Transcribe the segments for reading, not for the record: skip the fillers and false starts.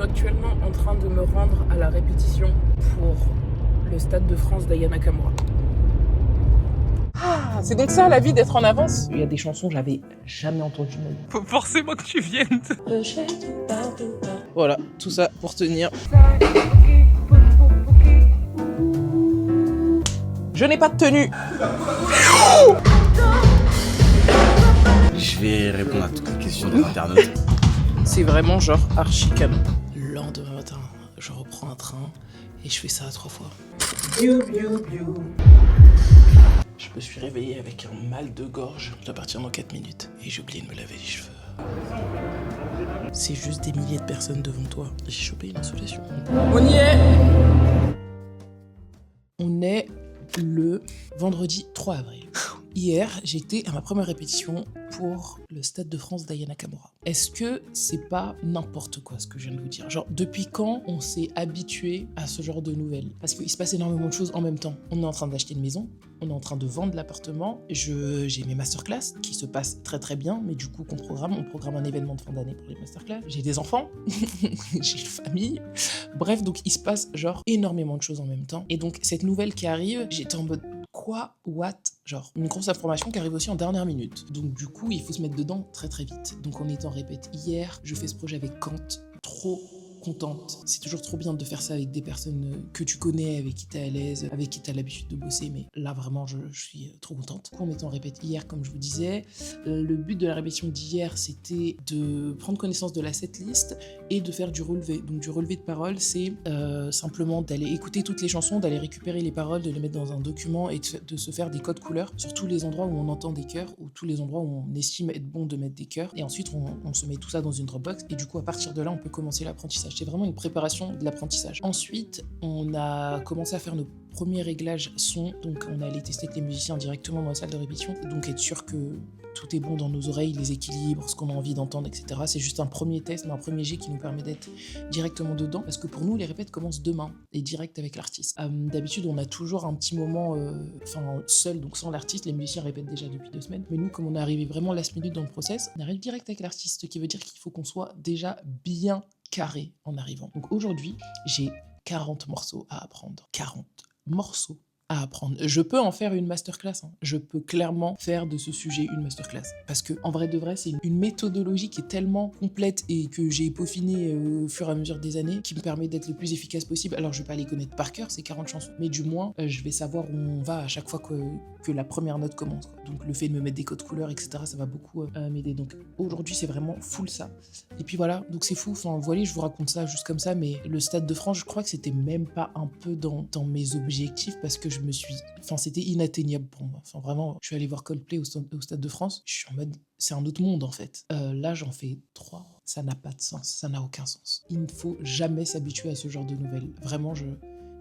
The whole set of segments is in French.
suis actuellement en train de me rendre à la répétition pour le Stade de France d'Aya Nakamura. Ah, c'est donc ça la vie d'être en avance. Il y a des chansons que j'avais jamais entendues de ma vie. Faut forcément que tu viennes. Voilà, tout ça pour tenir. Je n'ai pas de tenue. Je vais répondre à toutes les questions des internautes. C'est vraiment genre archi canon. Le lendemain matin, je reprends un train et je fais ça 3 fois. Je me suis réveillé avec un mal de gorge. Je dois partir dans 4 minutes et j'ai oublié de me laver les cheveux. C'est juste des milliers de personnes devant toi. J'ai chopé une insolation. On y est. On est le vendredi 3 avril. Hier, j'étais à ma première répétition pour le Stade de France d'Aya Nakamura. Est-ce que c'est pas n'importe quoi ce que je viens de vous dire? Genre, depuis quand on s'est habitué à ce genre de nouvelles? Parce qu'il se passe énormément de choses en même temps. On est en train d'acheter une maison, on est en train de vendre l'appartement, j'ai mes masterclass qui se passent très très bien, mais du coup on programme un événement de fin d'année pour les masterclass. J'ai des enfants, j'ai une famille, bref, donc il se passe genre énormément de choses en même temps. Et donc cette nouvelle qui arrive, j'étais en mode quoi? What? Genre, une grosse information qui arrive aussi en dernière minute. Donc du coup, il faut se mettre dedans très très vite. Donc on est en répète hier, je fais ce projet avec Kant, trop contente. C'est toujours trop bien de faire ça avec des personnes que tu connais, avec qui t'es à l'aise, avec qui t'as l'habitude de bosser, mais là vraiment je suis trop contente. Du coup, on était en répète hier, comme je vous disais. Le but de la répétition d'hier, c'était de prendre connaissance de la setlist et de faire du relevé. Donc du relevé de paroles, c'est simplement d'aller écouter toutes les chansons, d'aller récupérer les paroles, de les mettre dans un document et de se faire des codes couleurs sur tous les endroits où on entend des chœurs ou tous les endroits où on estime être bon de mettre des chœurs. Et ensuite, on se met tout ça dans une Dropbox et du coup, à partir de là, on peut commencer l'apprentissage. C'est vraiment une préparation de l'apprentissage. Ensuite, on a commencé à faire nos premiers réglages son. Donc, on est allé tester avec les musiciens directement dans la salle de répétition. Donc, être sûr que tout est bon dans nos oreilles, les équilibres, ce qu'on a envie d'entendre, etc. C'est juste un premier test, mais un premier jet qui nous permet d'être directement dedans. Parce que pour nous, les répètes commencent demain et direct avec l'artiste. D'habitude, on a toujours un petit moment seul, donc sans l'artiste. Les musiciens répètent déjà depuis 2 semaines. Mais nous, comme on est arrivé vraiment last minute dans le process, on arrive direct avec l'artiste, ce qui veut dire qu'il faut qu'on soit déjà bien carré en arrivant. Donc aujourd'hui, j'ai 40 morceaux à apprendre. 40 morceaux à apprendre. Je peux en faire une masterclass. Je peux clairement faire de ce sujet une masterclass. Parce que, en vrai de vrai, c'est une méthodologie qui est tellement complète et que j'ai peaufinée au fur et à mesure des années, qui me permet d'être le plus efficace possible. Alors, je vais pas les connaître par cœur, ces 40 chansons, mais du moins, je vais savoir où on va à chaque fois que la première note commence. Donc, le fait de me mettre des codes couleurs, etc., ça va beaucoup m'aider. Donc, aujourd'hui, c'est vraiment full ça. Et puis voilà, donc c'est fou. Enfin, voilà, je vous raconte ça juste comme ça, mais le Stade de France, je crois que c'était même pas un peu dans mes objectifs parce que c'était inatteignable pour moi. Enfin, vraiment, je suis allé voir Coldplay au Stade de France. Je suis en mode, c'est un autre monde en fait. Là, j'en fais 3. Ça n'a pas de sens. Ça n'a aucun sens. Il ne faut jamais s'habituer à ce genre de nouvelles. Vraiment,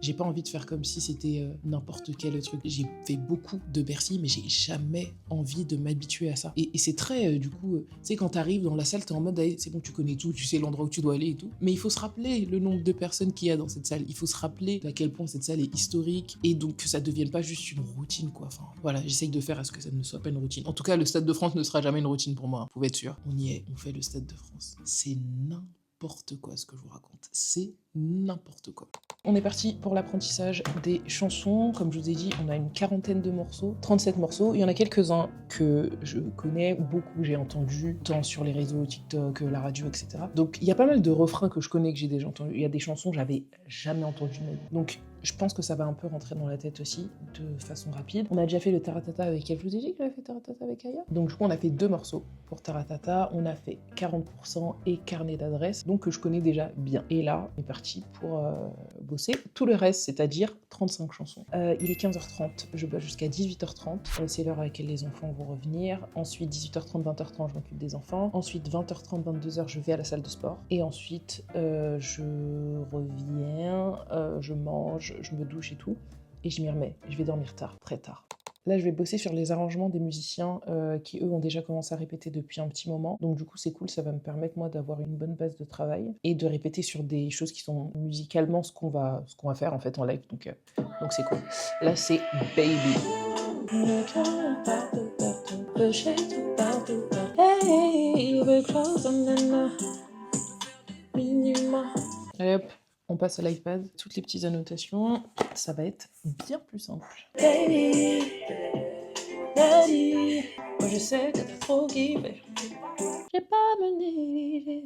j'ai pas envie de faire comme si c'était n'importe quel truc. J'ai fait beaucoup de Bercy, mais j'ai jamais envie de m'habituer à ça. Et c'est très, du coup, tu sais, quand t'arrives dans la salle, t'es en mode, hey, c'est bon, tu connais tout, tu sais l'endroit où tu dois aller et tout. Mais il faut se rappeler le nombre de personnes qu'il y a dans cette salle. Il faut se rappeler à quel point cette salle est historique et donc que ça devienne pas juste une routine, quoi. Enfin, voilà, j'essaye de faire à ce que ça ne soit pas une routine. En tout cas, le Stade de France ne sera jamais une routine pour moi, vous pouvez être sûr. On y est, on fait le Stade de France. C'est n'importe quoi ce que je vous raconte. C'est n'importe quoi. On est parti pour l'apprentissage des chansons. Comme je vous ai dit, on a une 40aine de morceaux, 37 morceaux. Il y en a quelques-uns que je connais, beaucoup j'ai entendu, tant sur les réseaux, TikTok, la radio, etc. Donc il y a pas mal de refrains que je connais, que j'ai déjà entendus. Il y a des chansons que j'avais jamais entendues. Donc je pense que ça va un peu rentrer dans la tête aussi, de façon rapide. On a déjà fait le Taratata avec elle. Je vous ai dit que j'avais fait Taratata avec Aya. Donc du coup, on a fait 2 morceaux pour Taratata. On a fait 40% et Carnet d'adresse, donc que je connais déjà bien. Et là, on est parti pour bosser tout le reste, c'est-à-dire 35 chansons. Il est 15h30, je bosse jusqu'à 18h30. C'est l'heure à laquelle les enfants vont revenir. Ensuite, 18h30, 20h30, je m'occupe des enfants. Ensuite, 20h30, 22h, je vais à la salle de sport. Et ensuite, je reviens, je mange, je me douche et tout, et je m'y remets. Je vais dormir tard, très tard. Là, je vais bosser sur les arrangements des musiciens qui, eux, ont déjà commencé à répéter depuis un petit moment. Donc, du coup, c'est cool. Ça va me permettre, moi, d'avoir une bonne base de travail et de répéter sur des choses qui sont musicalement ce qu'on va faire, en fait, en live. Donc c'est cool. Là, c'est Baby. Hey, we're close on the minimum. On passe à l'iPad. Toutes les petites annotations, ça va être bien plus simple. Daddy, moi je sais que t'as trop kiffé. J'ai pas me négliger.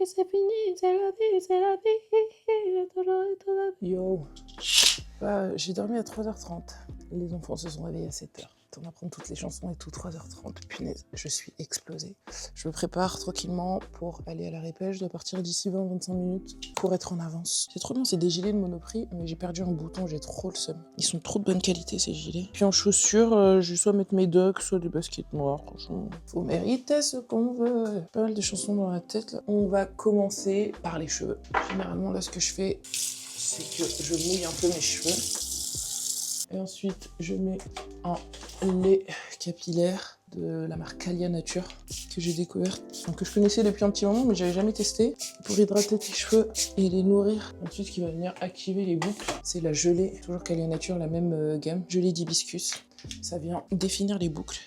Et c'est fini, c'est la vie, c'est la vie. Toujours et toujours la vie. Yo. J'ai dormi à 3h30. Les enfants se sont réveillés à 7h. On apprend toutes les chansons et tout, 3h30. Punaise, je suis explosée. Je me prépare tranquillement pour aller à la répète. Je dois partir d'ici 20-25 minutes pour être en avance. C'est trop bien, c'est des gilets de Monoprix, mais j'ai perdu un bouton, j'ai trop le seum. Ils sont trop de bonne qualité ces gilets. Puis en chaussures, je vais soit mettre mes Ducks, soit des baskets noires. Franchement, faut mériter ce qu'on veut. Pas mal de chansons dans la tête là. On va commencer par les cheveux. Généralement là, ce que je fais, c'est que je mouille un peu mes cheveux. Et ensuite, je mets un lait capillaire de la marque Calia Nature que j'ai découverte, que je connaissais depuis un petit moment, mais j'avais jamais testé, pour hydrater tes cheveux et les nourrir. Ensuite, ce qui va venir activer les boucles, c'est la gelée, toujours Calia Nature, la même gamme, gelée d'hibiscus. Ça vient définir les boucles.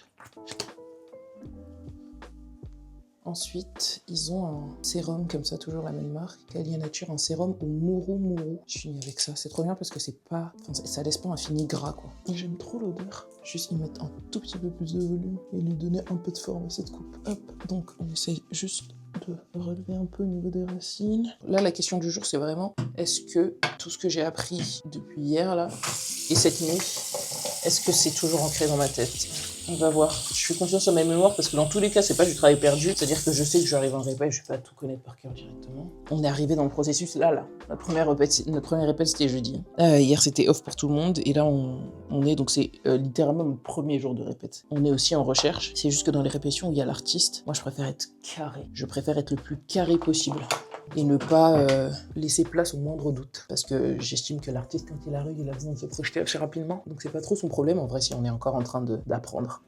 Ensuite, ils ont un sérum comme ça, toujours la même marque, Calia Nature, un sérum au mourou mourou. Je finis avec ça, c'est trop bien parce que c'est pas, ça laisse pas un fini gras quoi. Et j'aime trop l'odeur. Juste y mettre un tout petit peu plus de volume et lui donner un peu de forme à cette coupe. Hop, donc on essaye juste de relever un peu au niveau des racines. Là, la question du jour, c'est vraiment, est-ce que tout ce que j'ai appris depuis hier là et cette nuit, est-ce que c'est toujours ancré dans ma tête? On va voir. Je fais confiance à ma mémoire parce que dans tous les cas, c'est pas du travail perdu. C'est-à-dire que je sais que j'arrive en répète, je vais pas tout connaître par cœur directement. On est arrivé dans le processus là. Notre première répète, c'était jeudi. Hier, c'était off pour tout le monde. Et là, on est, donc c'est littéralement le premier jour de répète. On est aussi en recherche. C'est juste que dans les répétitions où il y a l'artiste, moi, je préfère être carré. Je préfère être le plus carré possible. Et ne pas laisser place au moindre doute. Parce que j'estime que l'artiste, quand il arrive, il a besoin de se projeter assez rapidement. Donc c'est pas trop son problème, en vrai, si on est encore en train d'apprendre.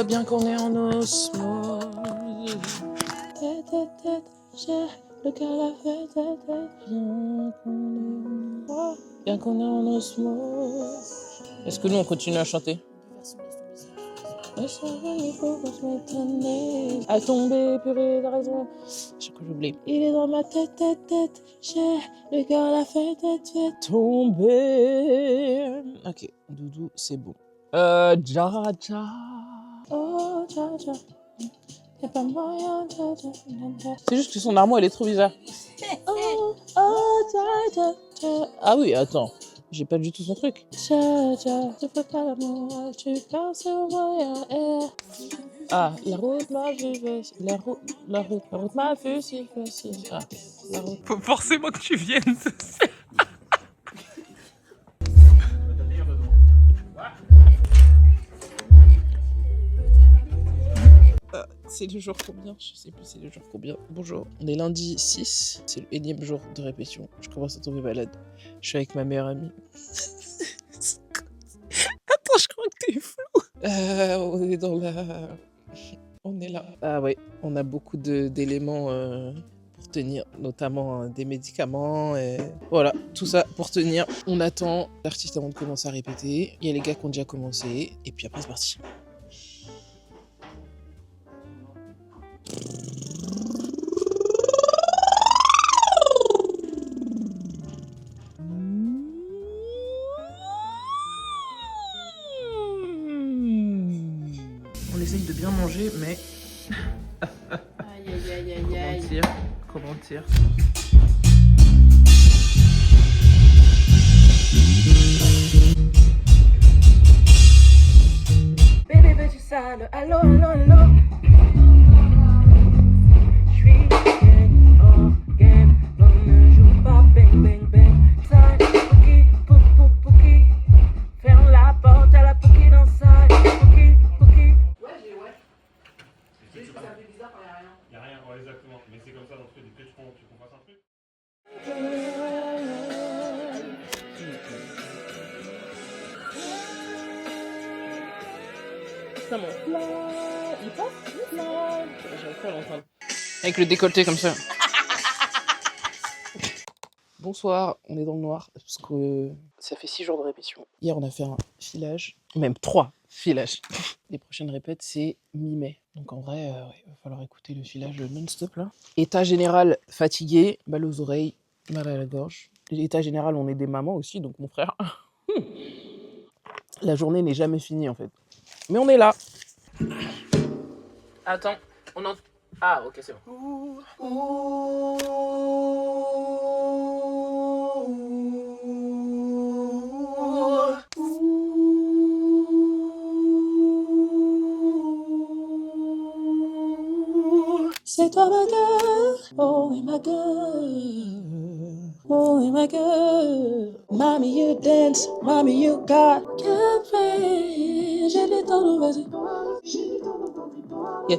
Bien qu'on est en osmose. Tête, j'ai le cœur la fête, bien qu'on est en osmose. Est-ce que nous on continue à chanter? À tomber, purée, t'as raison. J'ai quoi j'oublie. Il est dans ma tête, j'ai le cœur la fête, tomber. Ok, Doudou, c'est bon. Ja. Oh, ja. Y'a pas moyen, ja. C'est juste que son armoire, elle est trop bizarre. Oh, ja. Ah oui, attends. J'ai pas du tout son truc. Ja, tu fais pas l'amour, tu pars sur moi, Ah, la route m'a vu, la route m'a vu, si facile. Ah, la route. Faut forcément que tu viennes. C'est le jour combien? Je sais plus c'est le jour combien. Bonjour, on est lundi 6, c'est le énième jour de répétition. Je commence à tomber malade. Je suis avec ma meilleure amie. Attends, je crois que t'es flou. On est dans la... On est là. Ah ouais, on a beaucoup d'éléments pour tenir, notamment des médicaments. Et... Voilà, tout ça pour tenir. On attend l'artiste avant de commencer à répéter. Il y a les gars qui ont déjà commencé. Et puis après, c'est parti. On essaye de bien manger, mais... Aïe. Comment dire Bébé, veux-tu ça? Allô. J'suis game, on ne joue pas bang. Ça, pouki, ferme la porte à la pouki dans ça, pouki. Ouais. C'est juste que ça fait bizarre quand y'a rien. Ouais, exactement. Mais c'est comme ça dans tous les clips, tu qu'on fasse un truc. Ça mon plat, il passe le plat. J'arrive pas à l'entendre. Avec le décolleté comme ça. Bonsoir, on est dans le noir parce que ça fait 6 jours de répétition. Hier, on a fait un filage, même 3 filages. Les prochaines répètes, c'est mi-mai. Donc en vrai, ouais, il va falloir écouter le filage non-stop là. État général fatigué, mal aux oreilles, mal à la gorge. État général, on est des mamans aussi, donc mon frère. La journée n'est jamais finie en fait. Mais on est là. Attends, on en... Ah, ok, c'est bon. C'est toi ma gueule, oh oui ma gueule, oh oui ma gueule. Mommy you dance, mommy you got girlfriend. J'ai les temps, vas-y. Yeah.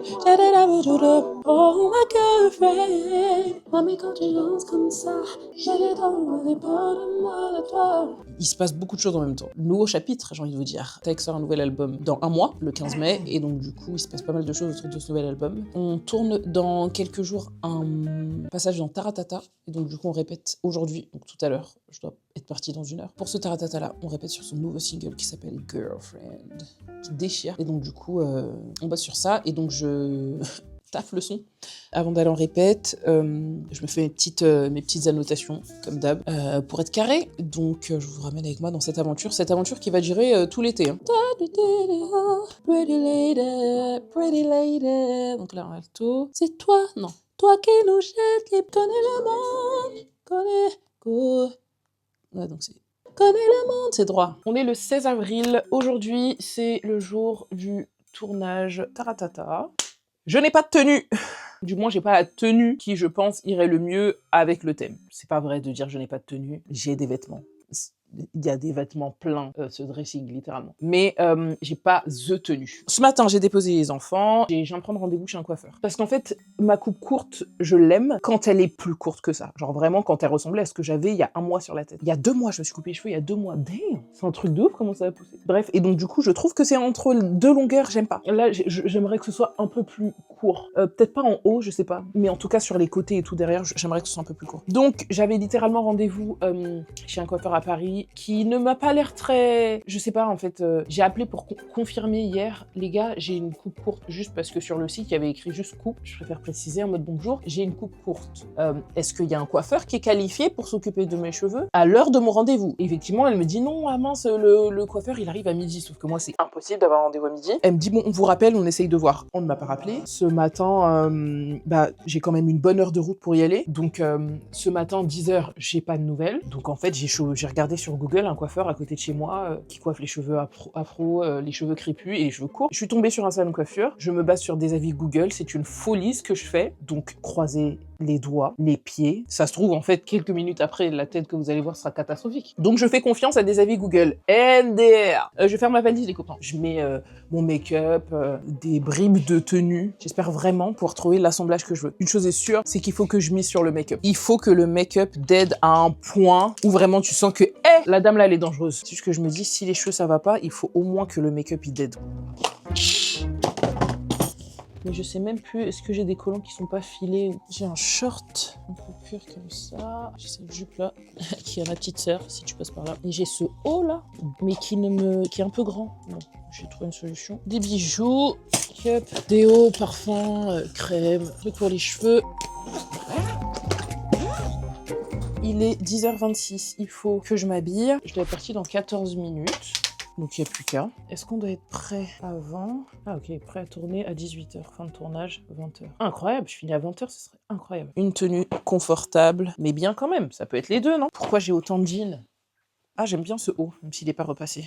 Oh my girlfriend, mommy quand tu danses comme ça, j'ai les temps, vas-y, parle-moi de toi. Il se passe beaucoup de choses en même temps. Nouveau chapitre, j'ai envie de vous dire. Taek sort un nouvel album dans un mois, le 15 mai, et donc du coup, il se passe pas mal de choses autour de ce nouvel album. On tourne dans quelques jours un passage dans Taratata, et donc du coup, on répète aujourd'hui, donc tout à l'heure, je dois être partie dans 1 heure. Pour ce Taratata-là, on répète sur son nouveau single qui s'appelle Girlfriend, qui déchire, et donc du coup, on bosse sur ça, et donc je taffe le son. Avant d'aller en répète, je me fais mes petites annotations, comme d'hab, pour être carré. Donc, je vous ramène avec moi dans cette aventure qui va durer tout l'été. Hein. Pretty lady, pretty lady. Donc là, en alto. C'est toi, non. Toi qui nous jette les... Connais le monde, connais... Ouais, donc c'est... Connais le monde, c'est droit. On est le 16 avril. Aujourd'hui, c'est le jour du tournage Taratata. Je n'ai pas de tenue. Du moins, j'ai pas la tenue qui, je pense, irait le mieux avec le thème. C'est pas vrai de dire je n'ai pas de tenue. J'ai des vêtements. Il y a des vêtements pleins, ce dressing, littéralement. Mais j'ai pas the tenue. Ce matin, j'ai déposé les enfants. Je viens de prendre rendez-vous chez un coiffeur. Parce qu'en fait, ma coupe courte, je l'aime quand elle est plus courte que ça. Genre vraiment quand elle ressemblait à ce que j'avais il y a 1 mois sur la tête. Il y a 2 mois, je me suis coupé les cheveux il y a 2 mois. Damn, c'est un truc de ouf comment ça va pousser. Bref, et donc du coup, je trouve que c'est entre 2 longueurs, j'aime pas. Là, j'aimerais que ce soit un peu plus court. Peut-être pas en haut, je sais pas. Mais en tout cas, sur les côtés et tout derrière, j'aimerais que ce soit un peu plus court. Donc, j'avais littéralement rendez-vous chez un coiffeur à Paris qui ne m'a pas l'air très... Je sais pas, en fait, j'ai appelé pour confirmer hier. Les gars, j'ai une coupe courte, juste parce que sur le site, il y avait écrit juste coupe. Je préfère préciser en mode bonjour. J'ai une coupe courte. Est-ce qu'il y a un coiffeur qui est qualifié pour s'occuper de mes cheveux à l'heure de mon rendez-vous? Effectivement, elle me dit non, ah mince, le coiffeur, il arrive à midi. Sauf que moi, c'est impossible d'avoir rendez-vous à midi. Elle me dit bon, on vous rappelle, on essaye de voir. On ne m'a pas rappelé. Ce matin, j'ai quand même une bonne heure de route pour y aller. Donc, ce matin, 10h, j'ai pas de nouvelles. Donc, en fait, j'ai regardé sur Google un coiffeur à côté de chez moi qui coiffe les cheveux afro, les cheveux crépus et les cheveux courts. Je suis tombée sur un salon de coiffure. Je me base sur des avis Google. C'est une folie ce que je fais. Donc, croisez les doigts, les pieds. Ça se trouve, en fait, quelques minutes après, la tête que vous allez voir sera catastrophique. Donc, je fais confiance à des avis Google. NDR. Je ferme ma valise, les copains. Je mets mon make-up, des bribes de tenue. J'espère vraiment pouvoir trouver l'assemblage que je veux. Une chose est sûre, c'est qu'il faut que je mise sur le make-up. Il faut que le make-up dead à un point où vraiment tu sens que, la dame là, elle est dangereuse. C'est juste que je me dis, si les cheveux ça va pas, il faut au moins que le make-up il dead. Mais je sais même plus, est-ce que j'ai des collants qui sont pas filés? J'ai un short en coupure comme ça. J'ai cette jupe là, qui est ma petite sœur, si tu passes par là. Et j'ai ce haut là, mais qui est un peu grand. Non, j'ai trouvé une solution. Des bijoux, déo, parfum, crème, truc pour les cheveux. Il est 10h26, il faut que je m'habille. Je dois être partie dans 14 minutes. Donc il n'y a plus qu'à. Est-ce qu'on doit être prêt avant? Ah ok, prêt à tourner à 18h. Fin de tournage, 20h. Incroyable, je finis à 20h, ce serait incroyable. Une tenue confortable, mais bien quand même. Ça peut être les deux, non? Pourquoi j'ai autant de jeans? Ah, j'aime bien ce haut, même s'il n'est pas repassé.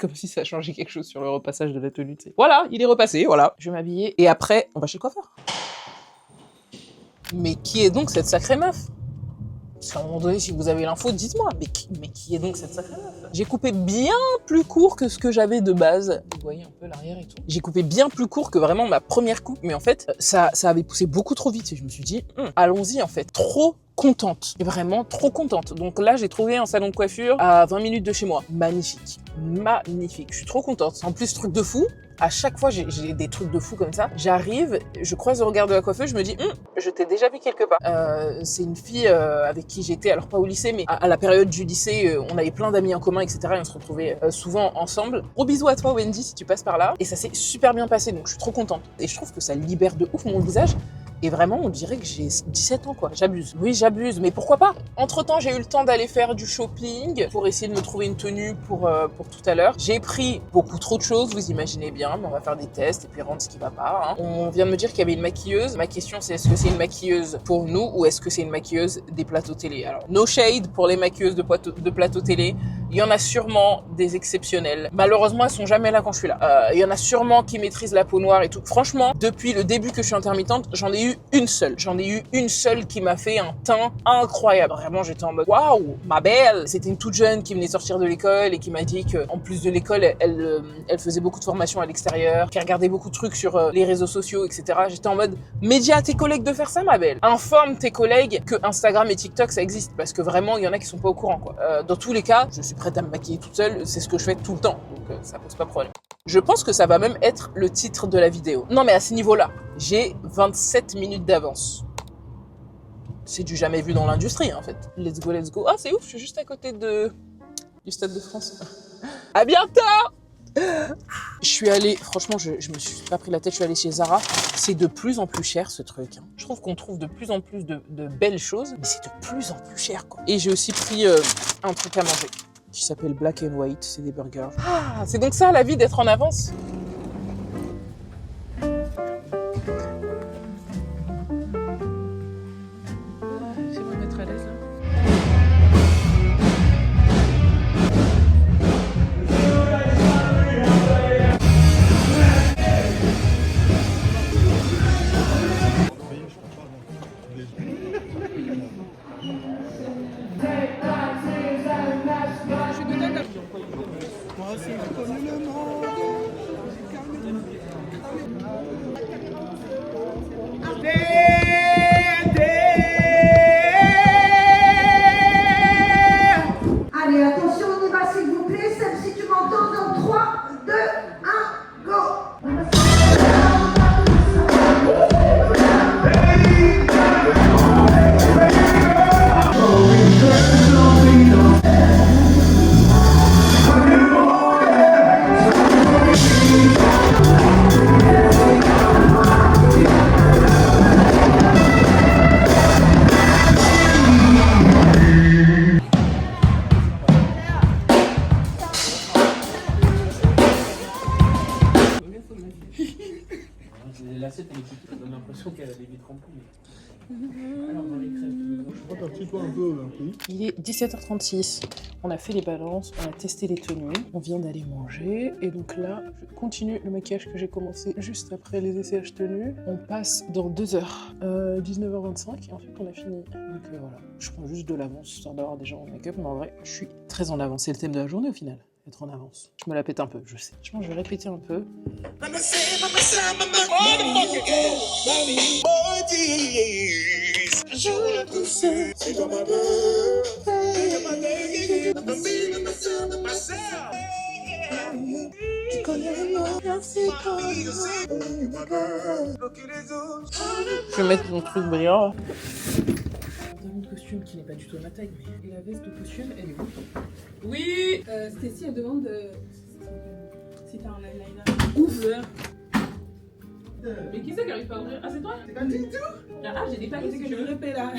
Comme si ça changeait quelque chose sur le repassage de la tenue, tu sais. Voilà, il est repassé, voilà. Je vais m'habiller et après, on va chez le coiffeur. Mais qui est donc cette sacrée meuf? Parce qu'à un moment donné, si vous avez l'info, dites-moi. Mais qui est donc cette sacrée meuf? J'ai coupé bien plus court que ce que j'avais de base. Vous voyez un peu l'arrière et tout. J'ai coupé bien plus court que vraiment ma première coupe. Mais en fait, ça avait poussé beaucoup trop vite. Et je me suis dit, allons-y en fait. Trop contente. Vraiment trop contente. Donc là, j'ai trouvé un salon de coiffure à 20 minutes de chez moi. Magnifique. Magnifique. Je suis trop contente. En plus, truc de fou. À chaque fois, j'ai des trucs de fou comme ça. J'arrive, je croise le regard de la coiffeuse, je me dis, je t'ai déjà vu quelque part. C'est une fille avec qui j'étais, alors pas au lycée, mais à la période du lycée, on avait plein d'amis en commun, etc. Et on se retrouvait souvent ensemble. Gros bisous à toi, Wendy, si tu passes par là. Et ça s'est super bien passé, donc je suis trop contente. Et je trouve que ça libère de ouf mon visage. Et vraiment, on dirait que j'ai 17 ans, quoi. J'abuse. Oui, j'abuse, mais pourquoi pas? Entre-temps, j'ai eu le temps d'aller faire du shopping pour essayer de me trouver une tenue pour tout à l'heure. J'ai pris beaucoup trop de choses, vous imaginez bien, mais on va faire des tests et puis rendre ce qui va pas. On vient de me dire qu'il y avait une maquilleuse. Ma question, c'est est-ce que c'est une maquilleuse pour nous ou est-ce que c'est une maquilleuse des plateaux télé? Alors, no shade pour les maquilleuses de plateaux télé. Il y en a sûrement des exceptionnelles. Malheureusement, elles sont jamais là quand je suis là. Il y en a sûrement qui maîtrisent la peau noire et tout. Franchement, depuis le début que je suis intermittente, j'en ai eu une seule. J'en ai eu une seule qui m'a fait un teint incroyable. Vraiment, j'étais en mode waouh, ma belle. C'était une toute jeune qui venait de sortir de l'école et qui m'a dit qu'en plus de l'école, elle faisait beaucoup de formations à l'extérieur, qu'elle regardait beaucoup de trucs sur les réseaux sociaux, etc. J'étais en mode média à tes collègues de faire ça, ma belle. Informe tes collègues que Instagram et TikTok ça existe parce que vraiment, il y en a qui sont pas au courant, quoi. Dans tous les cas, je suis prête à me maquiller toute seule. C'est ce que je fais tout le temps, donc ça pose pas de problème. Je pense que ça va même être le titre de la vidéo. Non, mais à ce niveau-là, j'ai 27 minutes d'avance. C'est du jamais vu dans l'industrie, en fait. Let's go, let's go. Ah, c'est ouf, je suis juste à côté du Stade de France. À bientôt! Je suis allée, franchement, je me suis pas pris la tête, je suis allée chez Zara. C'est de plus en plus cher, ce truc. Je trouve qu'on trouve de plus en plus de belles choses, mais c'est de plus en plus cher, quoi. Et j'ai aussi pris un truc à manger qui s'appelle Black and White, c'est des burgers. Ah, c'est donc ça la vie d'être en avance. Je vais me mettre à l'aise là. Allez, attention, on y va s'il vous plaît. Sam, si tu m'entends, dans 3, 2, 1, go! L'assiette, elle est petite, ça donne l'impression qu'elle a des vitres remplies. Je crois qu'un petit peu un peu. Il est 17h36. On a fait les balances, on a testé les tenues, on vient d'aller manger. Et donc là, je continue le maquillage que j'ai commencé juste après les essayages tenues. On passe dans 2 heures, 19h25, et ensuite on a fini. Donc voilà, je prends juste de l'avance, histoire d'avoir des gens en make-up, mais en vrai, je suis très en avance. C'est le thème de la journée au final, être en avance. Je me la pète un peu, je sais. Je pense que je vais répéter un peu. Je vais mettre mon truc brillant. Mon costume qui n'est pas du tout à ma taille, mais la veste de costume, elle est où? Oui. Stacy, elle demande si t'as un eyeliner. Ouvre-le. Mais qui c'est qui arrive pas à ouvrir? Ah, c'est toi? C'est pas du tout. Ah, j'ai des paquets que je veux répéter là.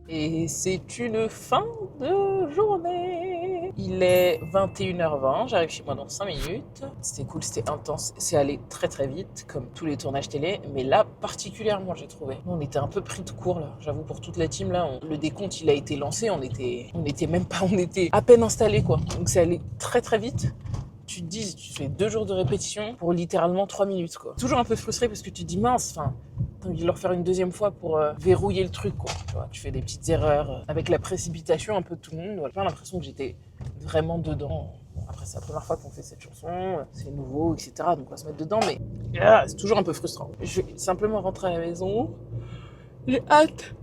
Et c'est une fin de journée. Il est 21h20, j'arrive chez moi dans 5 minutes. C'était cool, c'était intense. C'est allé très très vite, comme tous les tournages télé. Mais là, particulièrement, j'ai trouvé. On était un peu pris de court là. J'avoue, pour toute la team là, le décompte il a été lancé. On était même pas, on était à peine installés quoi. Donc c'est allé très très vite. Tu te dis, tu fais 2 jours de répétition pour littéralement 3 minutes quoi. Toujours un peu frustré parce que tu te dis mince, enfin, t'as envie de le refaire une deuxième fois pour verrouiller le truc, quoi. Tu vois, tu fais des petites erreurs avec la précipitation un peu de tout le monde. J'ai pas l'impression que j'étais vraiment dedans. Bon, après, c'est la première fois qu'on fait cette chanson, c'est nouveau, etc. Donc on va se mettre dedans, mais c'est toujours un peu frustrant. Je vais simplement rentrer à la maison. J'ai hâte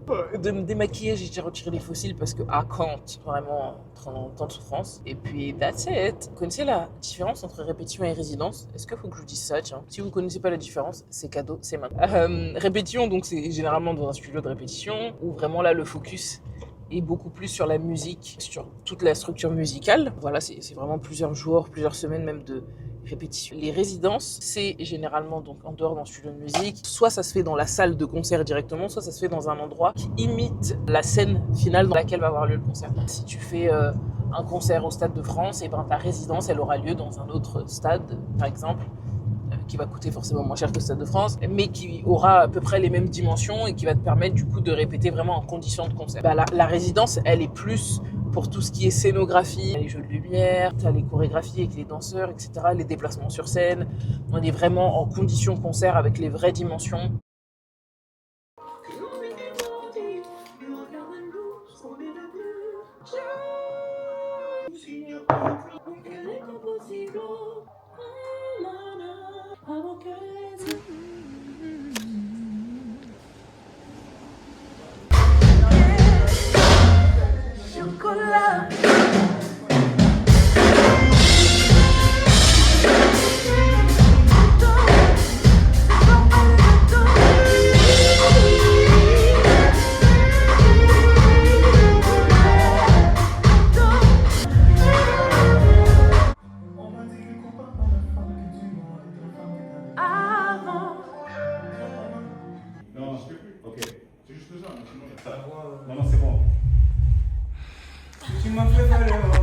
de me démaquiller. J'ai déjà retiré les fossiles parce que I can't vraiment en temps de souffrance. Et puis, that's it. Vous connaissez la différence entre répétition et résidence? Est-ce qu'il faut que je vous dise ça? Tiens, si vous ne connaissez pas la différence, c'est cadeau, c'est maintenant. Répétition, donc c'est généralement dans un studio de répétition où vraiment là, le focus est beaucoup plus sur la musique, sur toute la structure musicale. Voilà, c'est vraiment plusieurs jours, plusieurs semaines même de répétition. Les résidences, c'est généralement donc en dehors d'un studio de musique. Soit ça se fait dans la salle de concert directement, soit ça se fait dans un endroit qui imite la scène finale dans laquelle va avoir lieu le concert. Si tu fais un concert au Stade de France, et ben ta résidence, elle aura lieu dans un autre stade, par exemple, qui va coûter forcément moins cher que le Stade de France, mais qui aura à peu près les mêmes dimensions et qui va te permettre du coup de répéter vraiment en conditions de concert. Bah, la résidence, elle est plus pour tout ce qui est scénographie, les jeux de lumière, t'as les chorégraphies avec les danseurs, etc., les déplacements sur scène. On est vraiment en conditions concert avec les vraies dimensions. Chocolat. Non, je peux plus. Ok. C'est juste ça. Sinon, ça la voix. Non, non, c'est bon. Tu m'as fait valer encore.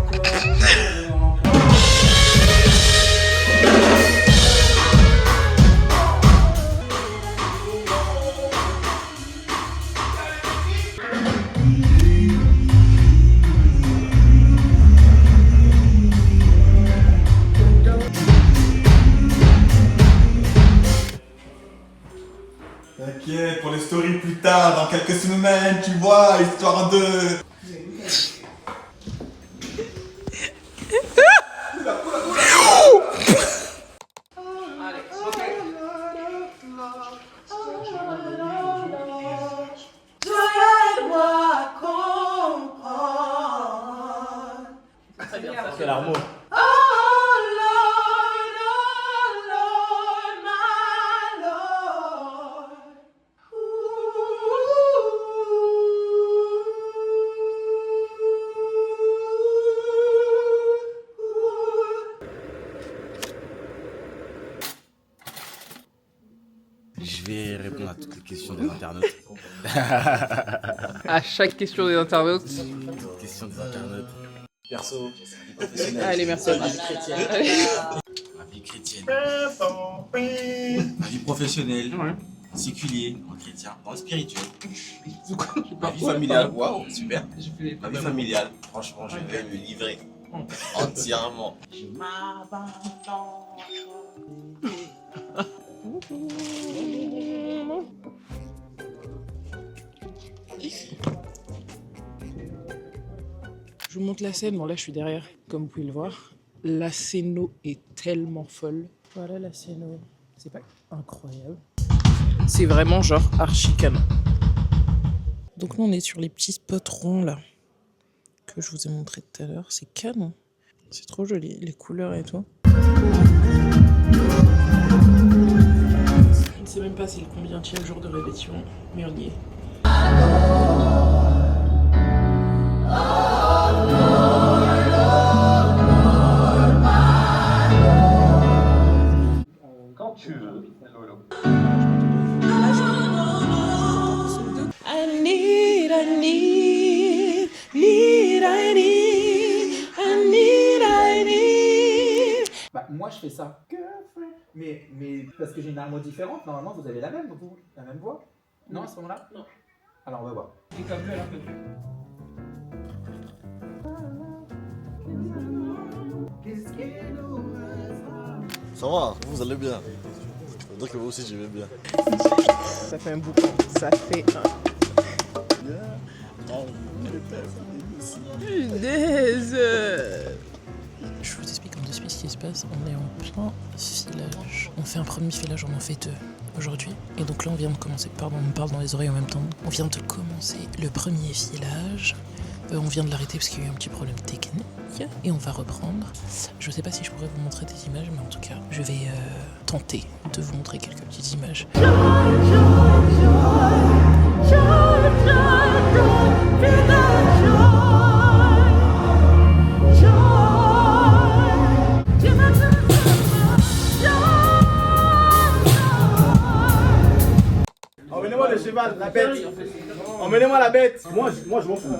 T'inquiète, pour les stories plus tard, dans quelques semaines, tu vois, histoire de... C'est l'armo. Je vais répondre à toutes les questions des internautes. À chaque question des internautes. Toutes questions des internautes. Perso, Allez, merci à ma vous. vie chrétienne. Ma vie chrétienne. Ma vie professionnelle. Séculier, en chrétien, dans le spirituel. Ma vie familiale, waouh, super. Ma vie familiale, franchement, je vais me livrer entièrement. Je m'abandonne. Je vous montre la scène, bon là je suis derrière, comme vous pouvez le voir. La scéno est tellement folle. Voilà la scéno, c'est pas incroyable. C'est vraiment genre archi canon. Donc là on est sur les petits spots ronds là, que je vous ai montré tout à l'heure. C'est canon, c'est trop joli, les couleurs et tout. Je ne sais même pas c'est le combienième jour de répétition, mais on y est. Quand tu veux, Lolo. Bah, moi je fais ça. Mais parce que j'ai une harmonie différente, normalement vous avez la même voix. Non, à ce moment-là? Non. Alors on va voir. Et comme elle un peu plus. Ça va, vous allez bien. Donc moi aussi j'aimais bien. Ça fait un boucan. Ça fait un... Punaise. Je vous explique en 2 minutes ce qui se passe. On est en plein filage. On fait un premier filage, on en fait 2 aujourd'hui. Et donc là on vient de commencer. Pardon, on me parle dans les oreilles en même temps. On vient de commencer le premier filage. On vient de l'arrêter parce qu'il y a eu un petit problème technique. Et on va reprendre. Je sais pas si je pourrais vous montrer des images, mais en tout cas, je vais tenter de vous montrer quelques petites images. Emmenez-moi le cheval, la bête. Emmenez-moi la bête. Moi je m'en fous.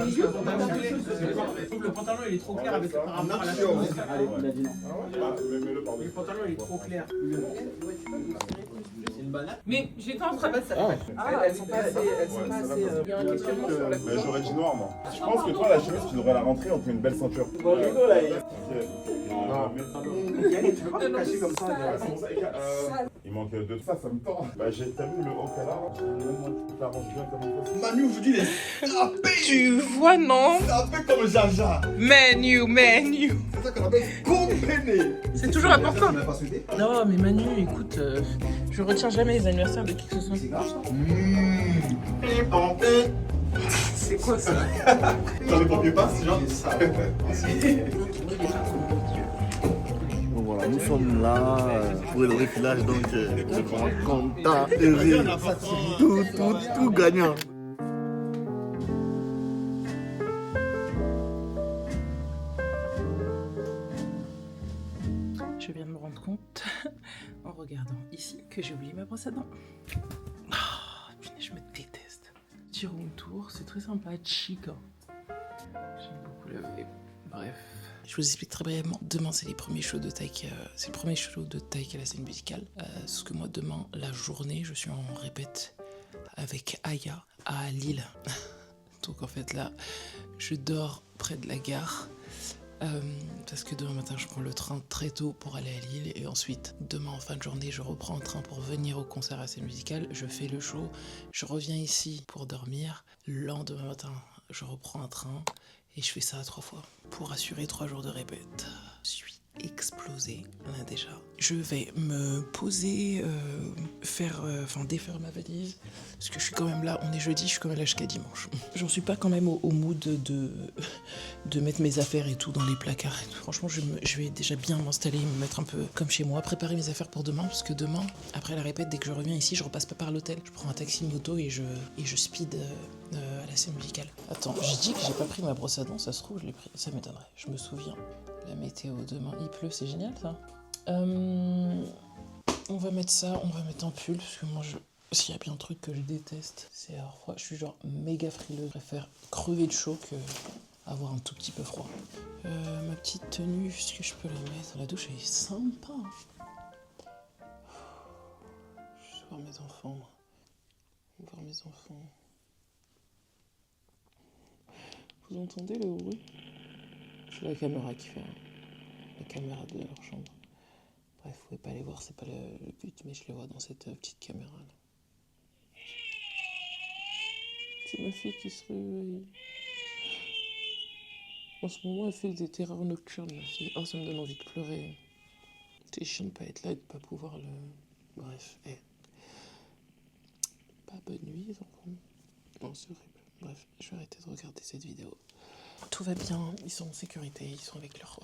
Le pantalon il est trop clair avec par rapport à la chemise. Allez, il a dit non. Le pantalon il est trop clair. C'est une banane. Mais j'étais en train de... Elles sont pas assez. Il y a un questionnement sur la couleur. Mais j'aurais dit noir moi. Je pense que toi la chemise tu devrais la rentrer entre une belle ceinture. Bon Hugo là tu peux pas te cacher comme ça. Il manque 2. Ça me tord. Bah t'as vu le haut qu'elle a. Tu t'arranges bien comme il faut. Manu aujourd'hui il est frappé. Tu vois, non? Frappé comme Jaja. Manu. C'est ça qu'on appelle compéné. C'est toujours important. Non, mais Manu, écoute, je retiens jamais les anniversaires de qui que ce soit. C'est quoi ça? Dans les pompiers passent, genre. Bon voilà, nous sommes là pour le refilage, donc vraiment content, heureux, tout gagnant. Je viens de me rendre compte, en regardant ici, que j'ai oublié ma brosse à dents. Oh, putain, je me déteste. Petit room tour, c'est très sympa, chic. J'aime beaucoup le vape. Bref. Je vous explique très brièvement. Demain, c'est les premiers shows de taille, c'est le premier show de taille à la scène musicale. Parce que moi, demain, la journée, je suis en répète avec Aya à Lille. Donc en fait, là, je dors près de la gare. Parce que demain matin je prends le train très tôt pour aller à Lille et ensuite demain en fin de journée je reprends un train pour venir au concert à la scène musicale, je fais le show, je reviens ici pour dormir, le lendemain matin je reprends un train et je fais ça 3 fois pour assurer 3 jours de répète. Je suis explosé là déjà. Je vais me poser, défaire ma valise parce que je suis quand même là, on est jeudi, je suis quand même là jusqu'à dimanche. J'en suis pas quand même au mood de mettre mes affaires et tout dans les placards et tout. Franchement je vais déjà bien m'installer, me mettre un peu comme chez moi, préparer mes affaires pour demain parce que demain, après la répète, dès que je reviens ici, je repasse pas par l'hôtel. Je prends un taxi moto et je speed à la scène musicale. Attends, j'ai dit que j'ai pas pris ma brosse à dents, ça se trouve je l'ai pris, ça m'étonnerait. Je me souviens. La météo demain, il pleut, c'est génial ça. On va mettre ça, on va mettre un pull parce que moi s'il y a bien un truc que je déteste, c'est avoir froid. Je suis genre méga frileux, je préfère crever de chaud que avoir un tout petit peu froid. Ma petite tenue, est-ce que je peux la mettre? La douche elle est sympa. Je vais voir mes enfants. Vous entendez le bruit? C'est la caméra qui fait, la caméra de leur chambre. Bref, vous pouvez pas les voir, c'est pas le but, mais je les vois dans cette petite caméra là. C'est ma fille qui se réveille. En ce moment, elle fait des terreurs nocturnes, ma fille. Oh, ça me donne envie de pleurer. C'est chiant de pas être là et de pas pouvoir le... Bref, pas bonne nuit, les enfants. Non, c'est horrible. Bref, je vais arrêter de regarder cette vidéo. Tout va bien, ils sont en sécurité, ils sont avec leur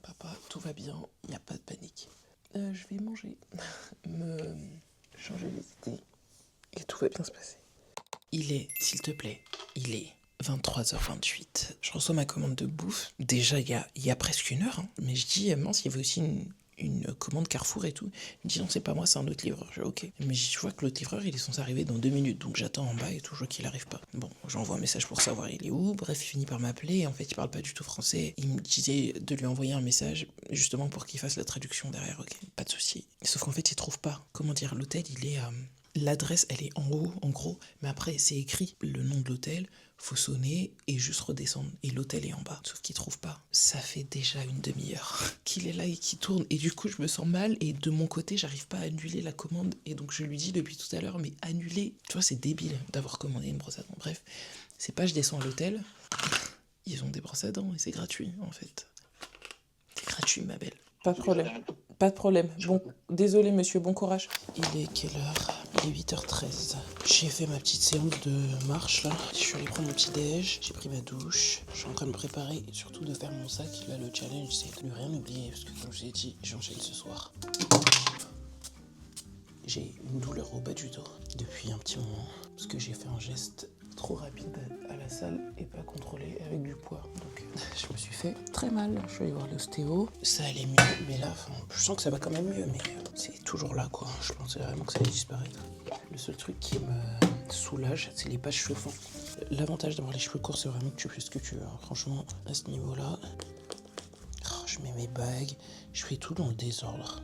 papa, tout va bien, il n'y a pas de panique. Je vais manger, me changer les idées et tout va bien se passer. Il est, s'il te plaît, il est 23h28. Je reçois ma commande de bouffe. Déjà, il y a presque 1 heure, hein. Mais je dis, mince, il y avait aussi une commande Carrefour et tout. Il me dit, non, c'est pas moi, c'est un autre livreur. Je dis, ok. Mais je vois que l'autre livreur, il est censé arriver dans 2 minutes. Donc j'attends en bas et tout, je vois qu'il arrive pas. Bon, j'envoie un message pour savoir il est où. Bref, il finit par m'appeler. Et en fait, il parle pas du tout français. Il me disait de lui envoyer un message, justement pour qu'il fasse la traduction derrière. Ok, pas de souci. Sauf qu'en fait, il trouve pas. Comment dire, l'hôtel, il est L'adresse, elle est en haut, en gros, mais après, c'est écrit le nom de l'hôtel, faut sonner et juste redescendre. Et l'hôtel est en bas, sauf qu'il trouve pas. Ça fait déjà une demi-heure qu'il est là et qu'il tourne. Et du coup, je me sens mal et de mon côté, j'arrive pas à annuler la commande. Et donc, je lui dis depuis tout à l'heure, mais annuler, tu vois, c'est débile d'avoir commandé une brosse à dents. Bref, c'est pas je descends à l'hôtel, ils ont des brosses à dents et c'est gratuit, en fait. C'est gratuit, ma belle. Pas de problème. Pas de problème. Bon, désolé monsieur, bon courage. Il est quelle heure? Il est 8h13. J'ai fait ma petite séance de marche là. Je suis allé prendre mon petit déj, j'ai pris ma douche. Je suis en train de me préparer et surtout de faire mon sac. Là, le challenge, c'est de ne rien oublier parce que comme je l'ai dit, j'enchaîne ce soir. J'ai une douleur au bas du dos depuis un petit moment parce que j'ai fait un geste trop rapide à la salle et pas contrôlé avec du poids. Donc je me suis fait très mal. Je suis allé voir l'ostéo. Ça allait mieux, mais là, je sens que ça va quand même mieux, mais c'est toujours là, quoi. Je pensais vraiment que ça allait disparaître. Le seul truc qui me soulage, c'est les patchs chauffants. L'avantage d'avoir les cheveux courts, c'est vraiment que tu fais ce que tu veux. Franchement, à ce niveau-là, je mets mes bagues, je fais tout dans le désordre.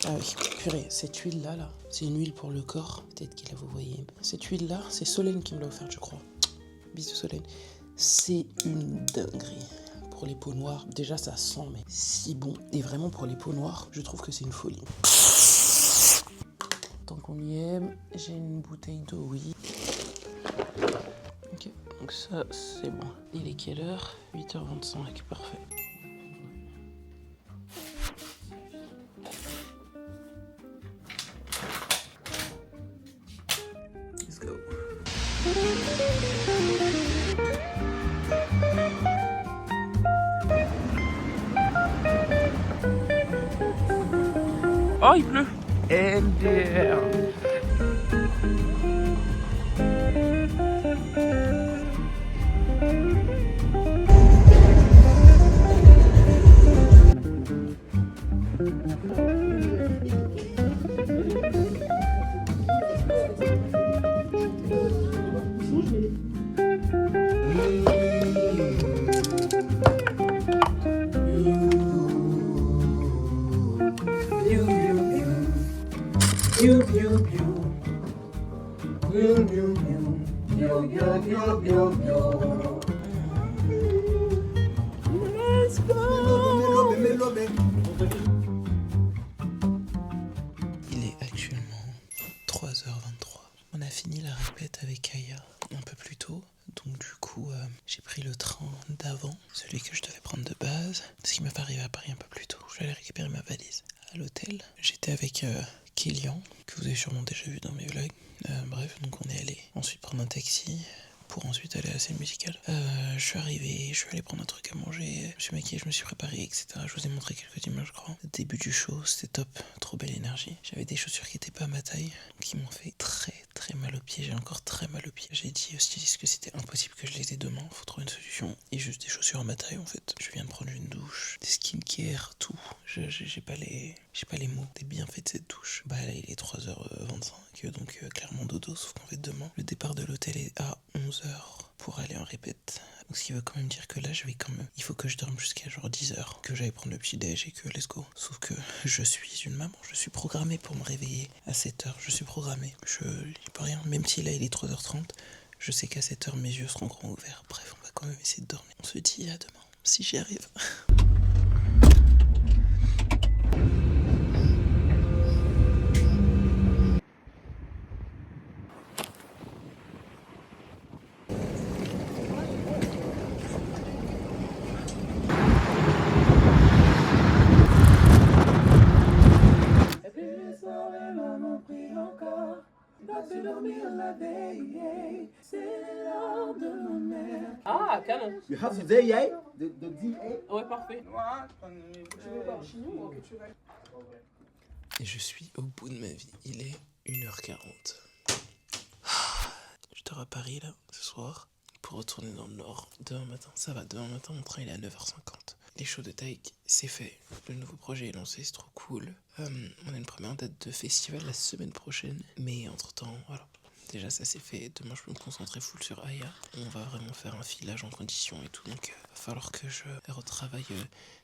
Ah oui, purée, cette huile-là, c'est une huile pour le corps. Peut-être que là, vous voyez. Cette huile-là, c'est Solène qui me l'a offerte, je crois. Bisous Solène. C'est une dinguerie. Pour les peaux noires, déjà, ça sent, mais si bon. Et vraiment, pour les peaux noires, je trouve que c'est une folie. Tant qu'on y est, j'ai une bouteille d'eau, oui. Ok, donc ça, c'est bon. Il est quelle heure? 8h25, parfait. Let's go. Oh, il pleut. NDR. Il est actuellement 3h23. On a fini la répète avec Aya un peu plus tôt. Donc du coup, j'ai pris le train d'avant, celui que je devais prendre de base. Ce qui m'a fait arriver à Paris un peu plus tôt. Je vais aller récupérer ma valise à l'hôtel. J'étais avec Kélian, que vous avez sûrement déjà vu dans mes vlogs. Bref, donc on est allé ensuite prendre un taxi pour ensuite aller à la scène musicale. Je suis arrivé, je suis allé prendre un truc à manger, je me suis maquillé, je me suis préparé, etc. Je vous ai montré quelques images, je crois. Le début du show, c'était top, trop belle énergie. J'avais des chaussures qui étaient pas à ma taille, qui m'ont fait très mal aux pieds. J'ai encore très mal aux pieds. J'ai dit au styliste que c'était impossible que je les ai demain, faut trouver une solution. Et juste des chaussures à ma taille en fait. Je viens de prendre une douche, des skincare, tout. J'ai pas les mots des bienfaits de cette douche. Bah là il est 3h25, donc clairement dodo, sauf qu'en fait demain, le départ de l'hôtel est à 11h pour aller en répète. Donc ce qui veut quand même dire que là il faut que je dorme jusqu'à genre 10h, que j'aille prendre le petit déj et que let's go. Sauf que je suis une maman, je suis programmée pour me réveiller à 7h, je suis programmée. Je n'y peux rien, même si là il est 3h30, je sais qu'à 7h mes yeux seront grands ouverts. Bref, on va quand même essayer de dormir. On se dit à demain, si j'y arrive. Ah, canon. You have the DA? The DA? Ouais, parfait. Et je suis au bout de ma vie. Il est 1h40. Je dors à Paris là, ce soir, pour retourner dans le nord. Demain matin, ça va. Demain matin, mon train il est à 9h50. Les shows de Taïk, c'est fait. Le nouveau projet est lancé, c'est trop cool. On a une première date de festival la semaine prochaine. Mais entre-temps, voilà. déjà ça c'est fait. Demain je peux me concentrer full sur Aya. On va vraiment faire un filage en condition et tout, donc va falloir que je retravaille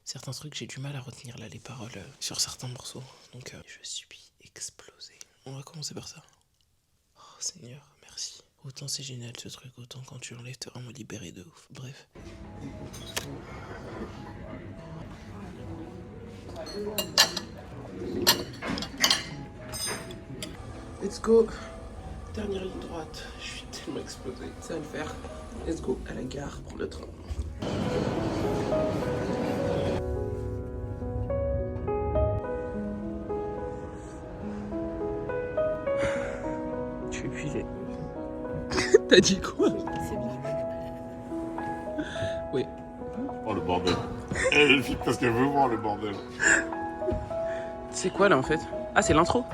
certains trucs. J'ai du mal à retenir là les paroles sur certains morceaux, donc je suis explosé. On va commencer par ça. Oh Seigneur, merci. Autant c'est génial ce truc, autant quand tu l'enlèves t'es vraiment libéré de ouf. Bref. Let's go. Dernière ligne droite. Je suis tellement explosé. Ça va le faire. Let's go à la gare, prendre le train. Je suis épuisé. T'as dit quoi? C'est bien. Oui. Oh le bordel. Elle filme parce qu'elle veut voir le bordel. C'est quoi là en fait? Ah, c'est l'intro.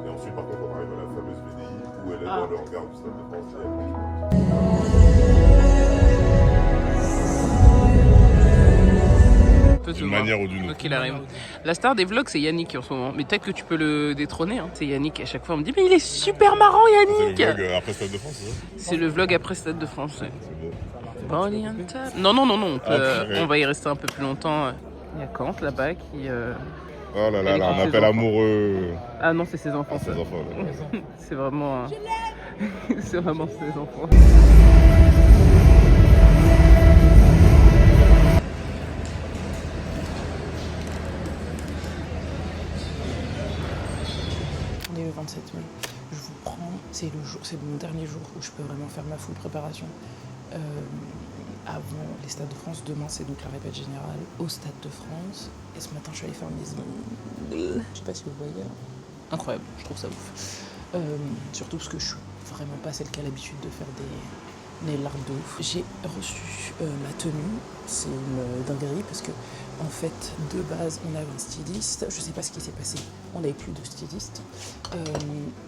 Et ensuite, par contre, on arrive à la fameuse VDI où elle est dans le regard du Stade de France. D'une manière ou d'une autre. Ok, il arrive. La star des vlogs, c'est Yannick en ce moment. Mais peut-être que tu peux le détrôner. Hein. C'est Yannick. À chaque fois, on me dit mais il est super marrant, Yannick. C'est le vlog après Stade de France, c'est ça? C'est le vlog après Stade de France. Ouais. C'est Bon, non. On va y rester un peu plus longtemps. Il y a Kant là-bas qui. Oh là là, un appel amoureux. Ah non, c'est ses enfants. Ses enfants, là. C'est vraiment. C'est vraiment ses enfants. On est le 27 mai. Je vous prends, c'est mon dernier jour où je peux vraiment faire ma full préparation. Avant les Stades de France, demain c'est donc la répète générale au Stade de France. Et ce matin je suis allée faire mes ongles. Je sais pas si vous voyez là. Incroyable, je trouve ça ouf. Surtout parce que je suis vraiment pas celle qui a l'habitude de faire des nail art de ouf. J'ai reçu ma tenue, c'est une dinguerie parce que en fait de base on avait un styliste, je sais pas ce qui s'est passé, on n'avait plus de styliste.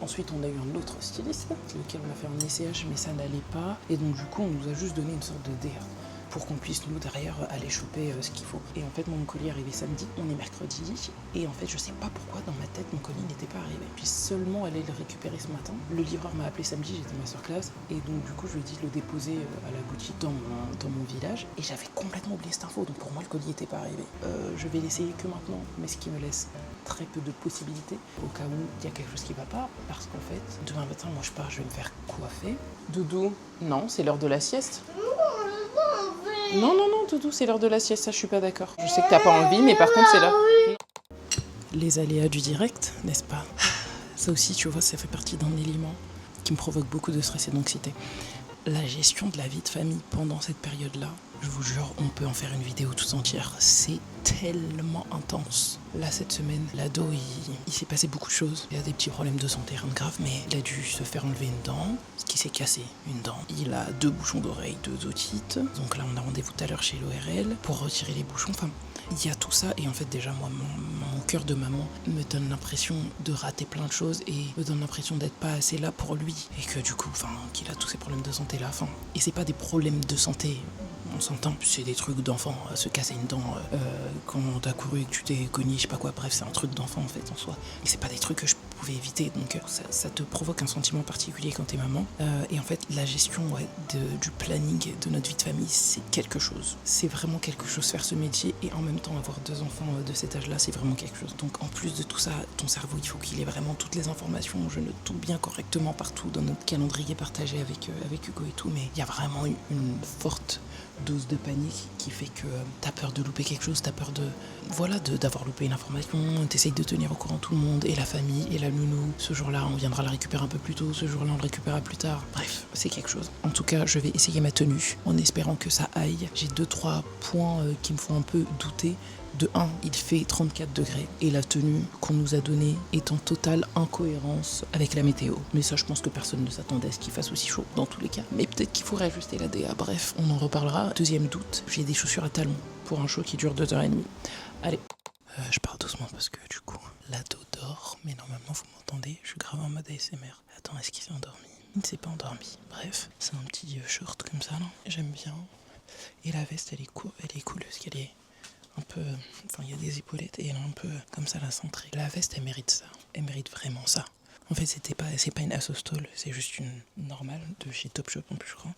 Ensuite on a eu un autre styliste, lequel on a fait un essayage mais ça n'allait pas. Et donc du coup on nous a juste donné une sorte de DA pour qu'on puisse nous derrière aller choper ce qu'il faut. Et en fait mon colis est arrivé samedi, on est mercredi, et en fait je sais pas pourquoi dans ma tête mon colis n'était pas arrivé. Puis seulement aller le récupérer ce matin. Le livreur m'a appelé samedi, j'étais masterclass, et donc du coup je lui ai dit de le déposer à la boutique dans mon village, et j'avais complètement oublié cette info, donc pour moi le colis n'était pas arrivé. Je vais l'essayer que maintenant, mais ce qui me laisse très peu de possibilités au cas où il y a quelque chose qui va pas, parce qu'en fait demain matin moi je pars, je vais me faire coiffer. Doudou, non, c'est l'heure de la sieste. Non, Doudou, c'est l'heure de la sieste, ça je suis pas d'accord. Je sais que t'as pas envie, mais par contre c'est l'heure. Les aléas du direct, n'est-ce pas? Ça aussi, tu vois, ça fait partie d'un élément qui me provoque beaucoup de stress et d'anxiété. La gestion de la vie de famille pendant cette période-là, je vous jure, on peut en faire une vidéo toute entière. C'est tellement intense. Là, cette semaine, l'ado, il s'est passé beaucoup de choses. Il a des petits problèmes de santé, rien de grave, mais il a dû se faire enlever une dent, ce qui s'est cassé, une dent. Il a 2 bouchons d'oreille, 2 otites. Donc là, on a rendez-vous tout à l'heure chez l'ORL pour retirer les bouchons. Enfin, il y a tout ça. Et en fait, déjà, moi, mon cœur de maman me donne l'impression de rater plein de choses et me donne l'impression d'être pas assez là pour lui. Et que du coup, qu'il a tous ces problèmes de santé là. Et c'est pas des problèmes de santé. On s'entend, c'est des trucs d'enfant, se casser une dent quand t'as couru et que tu t'es cogné, je sais pas quoi, bref, c'est un truc d'enfant en fait en soi. Et c'est pas des trucs que je pouvais éviter, donc ça te provoque un sentiment particulier quand t'es maman. Et en fait, la gestion du planning de notre vie de famille, c'est quelque chose. C'est vraiment quelque chose, faire ce métier et en même temps avoir 2 enfants de cet âge-là, c'est vraiment quelque chose. Donc en plus de tout ça, ton cerveau, il faut qu'il ait vraiment toutes les informations, je note tout bien correctement partout dans notre calendrier partagé avec Hugo et tout, mais il y a vraiment une forte dose de panique qui fait que t'as peur de louper quelque chose, t'as peur d'avoir loupé une information, t'essayes de tenir au courant tout le monde et la famille et la nounou. Ce jour-là, on viendra la récupérer un peu plus tôt. Ce jour-là, on le récupérera plus tard. Bref, c'est quelque chose. En tout cas, je vais essayer ma tenue en espérant que ça aille. J'ai 2-3 points qui me font un peu douter. De 1, il fait 34 degrés et la tenue qu'on nous a donnée est en totale incohérence avec la météo. Mais ça, je pense que personne ne s'attendait à ce qu'il fasse aussi chaud dans tous les cas. Mais peut-être qu'il faudrait ajuster la DA. Bref, on en reparlera. Deuxième doute, j'ai des chaussures à talons pour un show qui dure 2h30. Allez, je pars doucement parce que du coup, l'ado dort. Mais normalement, vous m'entendez, je grave en mode ASMR. Attends, est-ce qu'il s'est endormi? Il ne s'est pas endormi. Bref, c'est un petit short comme ça, là. J'aime bien. Et la veste, elle est cool parce qu'elle est un peu, enfin il y a des épaulettes et elle est un peu comme ça la cintrée. La veste elle mérite ça, elle mérite vraiment ça. En fait c'est pas une Assostole, c'est juste une normale de chez Topshop en plus je crois.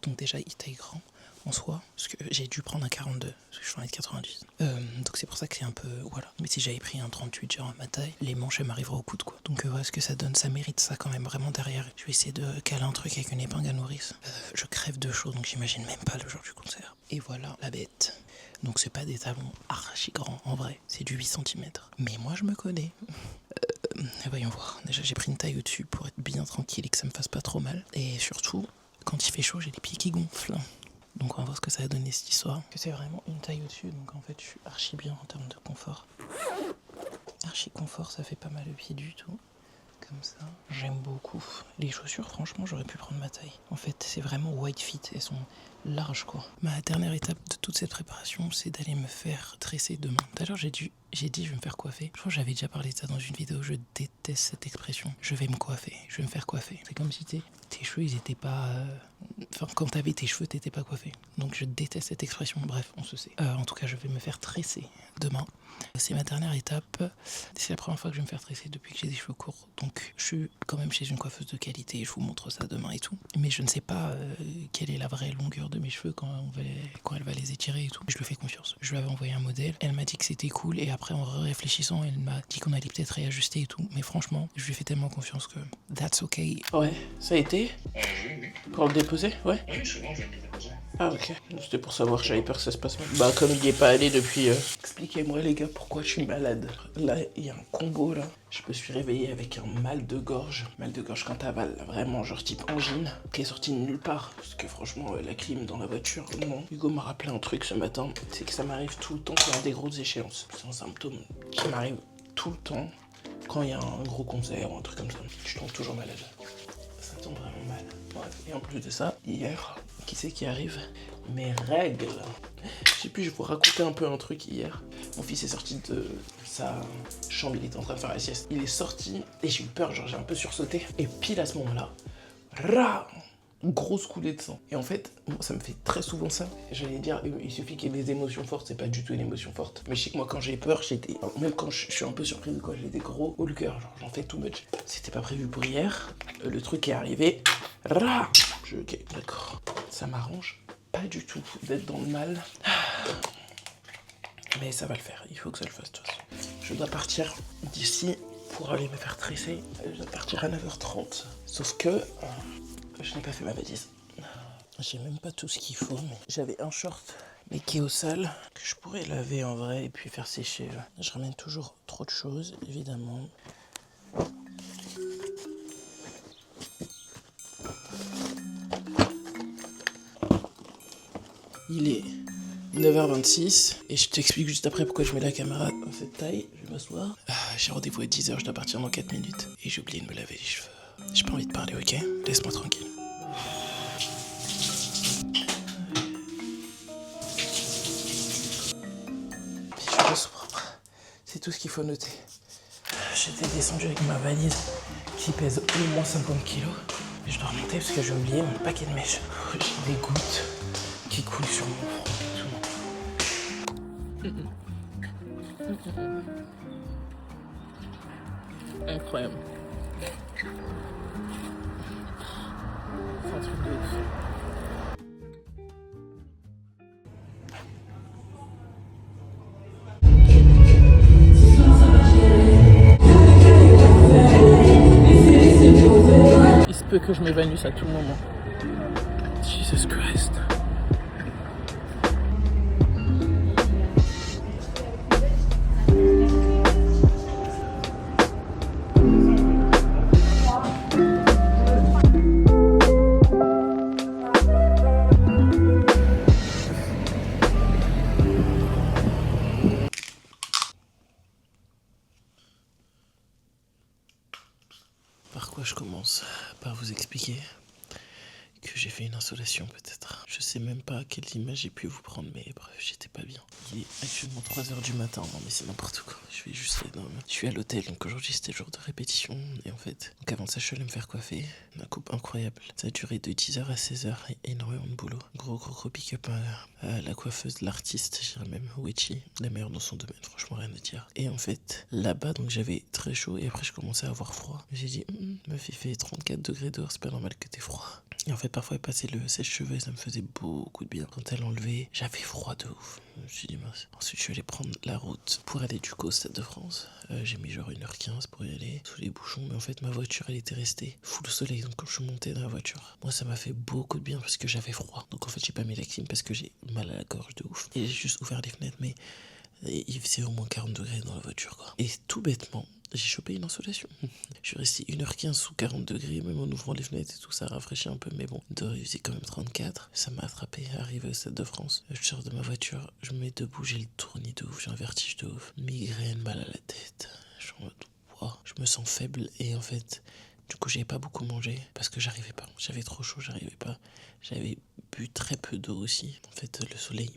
Donc déjà il taille grand en soi, parce que j'ai dû prendre un 42, parce que je fais 1m90. Donc c'est pour ça que c'est un peu, voilà. Mais si j'avais pris un 38 genre à ma taille, les manches elles m'arriveraient au coude quoi. Donc voilà ce que ça donne, ça mérite ça quand même vraiment derrière. Je vais essayer de caler un truc avec une épingle à nourrice. Je crève de chaud donc j'imagine même pas le jour du concert. Et voilà la bête. Donc c'est pas des talons archi grands en vrai, c'est du 8 cm. Mais moi je me connais. Voyons voir, déjà j'ai pris une taille au-dessus pour être bien tranquille et que ça me fasse pas trop mal. Et surtout, quand il fait chaud j'ai les pieds qui gonflent. Donc on va voir ce que ça va donner cette histoire. Que c'est vraiment une taille au-dessus, donc en fait je suis archi bien en termes de confort. Archi confort, ça fait pas mal au pied du tout. Comme ça, j'aime beaucoup. Les chaussures, franchement, j'aurais pu prendre ma taille. En fait, c'est vraiment wide fit, elles sont larges quoi. Ma dernière étape de toute cette préparation, c'est d'aller me faire tresser demain. D'ailleurs, j'ai dit je vais me faire coiffer. Je crois que j'avais déjà parlé de ça dans une vidéo, je déteste cette expression. Je vais me coiffer, je vais me faire coiffer. C'est comme si tes cheveux, ils étaient pas... Enfin, quand t'avais tes cheveux, t'étais pas coiffé. Donc je déteste cette expression, bref, on se sait. En tout cas, je vais me faire tresser demain. C'est ma dernière étape. C'est la première fois que je vais me faire tresser depuis que j'ai des cheveux courts. Donc je suis quand même chez une coiffeuse de qualité. Je vous montre ça demain et tout. Mais je ne sais pas quelle est la vraie longueur de mes cheveux quand elle va les étirer et tout. Je lui fais confiance. Je lui avais envoyé un modèle. Elle m'a dit que c'était cool. Et après, en réfléchissant, elle m'a dit qu'on allait peut-être réajuster et tout. Mais franchement, je lui fais tellement confiance que that's okay. Ouais, ça a été pour le déposer? Ouais. Oui, c'est bon, je vais le déposer. Ah ok, c'était pour savoir, j'avais peur que ça se passe mal. Bah comme il n'y est pas allé depuis... Expliquez-moi les gars pourquoi je suis malade. Là, il y a un combo là. Je me suis réveillé avec un mal de gorge. Mal de gorge quand t'avales, vraiment genre type angine, qui est sorti de nulle part. Parce que franchement, la clim dans la voiture, non. Hugo m'a rappelé un truc ce matin, c'est que ça m'arrive tout le temps quand il y a des grosses échéances. C'est un symptôme qui m'arrive tout le temps quand il y a un gros concert ou un truc comme ça. Je tombe toujours malade. Ça tombe vraiment mal. Bref. Et en plus de ça, hier... Qui c'est qui arrive? Mes règles. Je sais plus, je vais vous raconter un peu un truc hier. Mon fils est sorti de sa chambre, il était en train de faire la sieste. Il est sorti et j'ai eu peur, genre j'ai un peu sursauté. Et pile à ce moment-là, grosse coulée de sang. Et en fait, moi, ça me fait très souvent ça. J'allais dire, il suffit qu'il y ait des émotions fortes, c'est pas du tout une émotion forte. Mais je sais que moi, quand j'ai peur, même quand je suis un peu surpris de quoi, j'ai des gros haut le cœur, genre j'en fais too much. C'était pas prévu pour hier. Le truc est arrivé. Ok, d'accord. Ça m'arrange pas du tout d'être dans le mal. Mais ça va le faire, il faut que ça le fasse de toute façon. Je dois partir d'ici pour aller me faire tresser. Je dois partir à 9h30. Sauf que je n'ai pas fait ma valise. J'ai même pas tout ce qu'il faut, mais j'avais un short mais qui est au sale, que je pourrais laver en vrai et puis faire sécher. Je ramène toujours trop de choses, évidemment. Il est 9h26 et je t'explique juste après pourquoi je mets la caméra dans cette taille. Je vais m'asseoir. J'ai rendez-vous à 10h, je dois partir dans 4 minutes. Et j'ai oublié de me laver les cheveux. J'ai pas envie de parler, ok? Laisse-moi tranquille. Les cheveux sont propres. C'est tout ce qu'il faut noter. J'étais descendu avec ma valise qui pèse au moins 50 kg. Je dois remonter parce que j'ai oublié mon paquet de mèches. J'ai des gouttes qui coule sur mon front. Incroyable. C'est un truc de ouf. Il se peut que je m'évanouisse à tout moment. Jesus Christ. commence par vous expliquer que j'ai fait une installation peut-être. Je sais même pas quelles images j'ai pu vous prendre, mais bref, j'étais pas bien. Il est actuellement 3h du matin, non mais c'est n'importe quoi. Je vais juste aller je suis à l'hôtel, donc aujourd'hui c'était le jour de répétition. Et en fait, donc avant ça je suis allé me faire coiffer. Une coupe incroyable. Ça a duré de 10h à 16h et énormément de boulot. Gros pick-up à la coiffeuse, l'artiste, je dirais même Wechi, la meilleure dans son domaine, franchement rien à dire. Et en fait, là-bas, donc j'avais très chaud et après je commençais à avoir froid. J'ai dit, meuf, il fait 34 degrés dehors, c'est pas normal que t'aies froid. Et en fait, parfois, passer le sèche-cheveux, ça me faisait beaucoup de bien. Quand elle enlevait, j'avais froid de ouf. Je me suis dit, mince. Ensuite, je suis allé prendre la route pour aller du coup au Stade de France. J'ai mis genre 1h15 pour y aller, sous les bouchons. Mais en fait, ma voiture, elle était restée full soleil. Donc, quand je suis monté dans la voiture, moi, ça m'a fait beaucoup de bien parce que j'avais froid. Donc, en fait, j'ai pas mis la clim parce que j'ai mal à la gorge de ouf. Et j'ai juste ouvert les fenêtres, mais il faisait au moins 40 degrés dans la voiture, quoi. Et tout bêtement, j'ai chopé une insolation. Je suis resté 1h15 sous 40 degrés, même en ouvrant les fenêtres et tout, ça rafraîchit un peu. Mais bon, dehors il faisait quand même 34. Ça m'a attrapé, arrivé au Stade de France. Je sors de ma voiture, je me mets debout, j'ai le tournis de ouf, j'ai un vertige de ouf. Migraine, mal à la tête. Je suis en mode, wow, je me sens faible et en fait, du coup, j'avais pas beaucoup mangé parce que j'arrivais pas. J'avais trop chaud, j'arrivais pas. J'avais bu très peu d'eau aussi. En fait, le soleil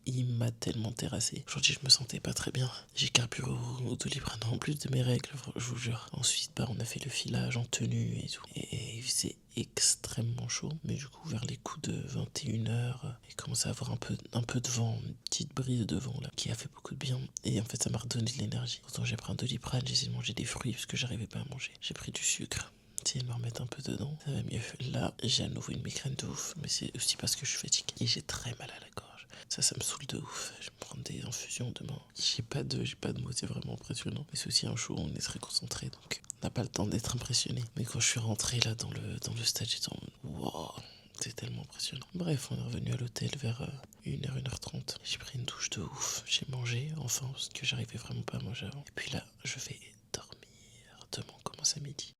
il m'a tellement terrassé. Aujourd'hui, je me sentais pas très bien. J'ai carburé au Doliprane en plus de mes règles, je vous jure. Ensuite, on a fait le filage en tenue et tout. Et il faisait extrêmement chaud. Mais du coup, vers les coups de 21h, il commençait à avoir un peu de vent, une petite brise de vent là, qui a fait beaucoup de bien. Et en fait, ça m'a redonné de l'énergie. Pourtant, j'ai pris un Doliprane, j'ai essayé de manger des fruits parce que j'arrivais pas à manger. J'ai pris du sucre. Essayer de me remettre un peu dedans, ça va mieux. Là, j'ai à nouveau une migraine de ouf, mais c'est aussi parce que je suis fatigué et j'ai très mal à la gorge. Ça me saoule de ouf. Je vais me prendre des infusions demain. J'ai pas de mots, c'est vraiment impressionnant. Mais c'est aussi un show où on est très concentré, donc on n'a pas le temps d'être impressionné. Mais quand je suis rentré là dans le stade, j'étais en mode wow, c'est tellement impressionnant. Bref, on est revenu à l'hôtel vers 1h, 1h30. J'ai pris une douche de ouf. J'ai mangé, enfin, parce que j'arrivais vraiment pas à manger avant. Et puis là, je vais dormir. Demain, on commence à midi.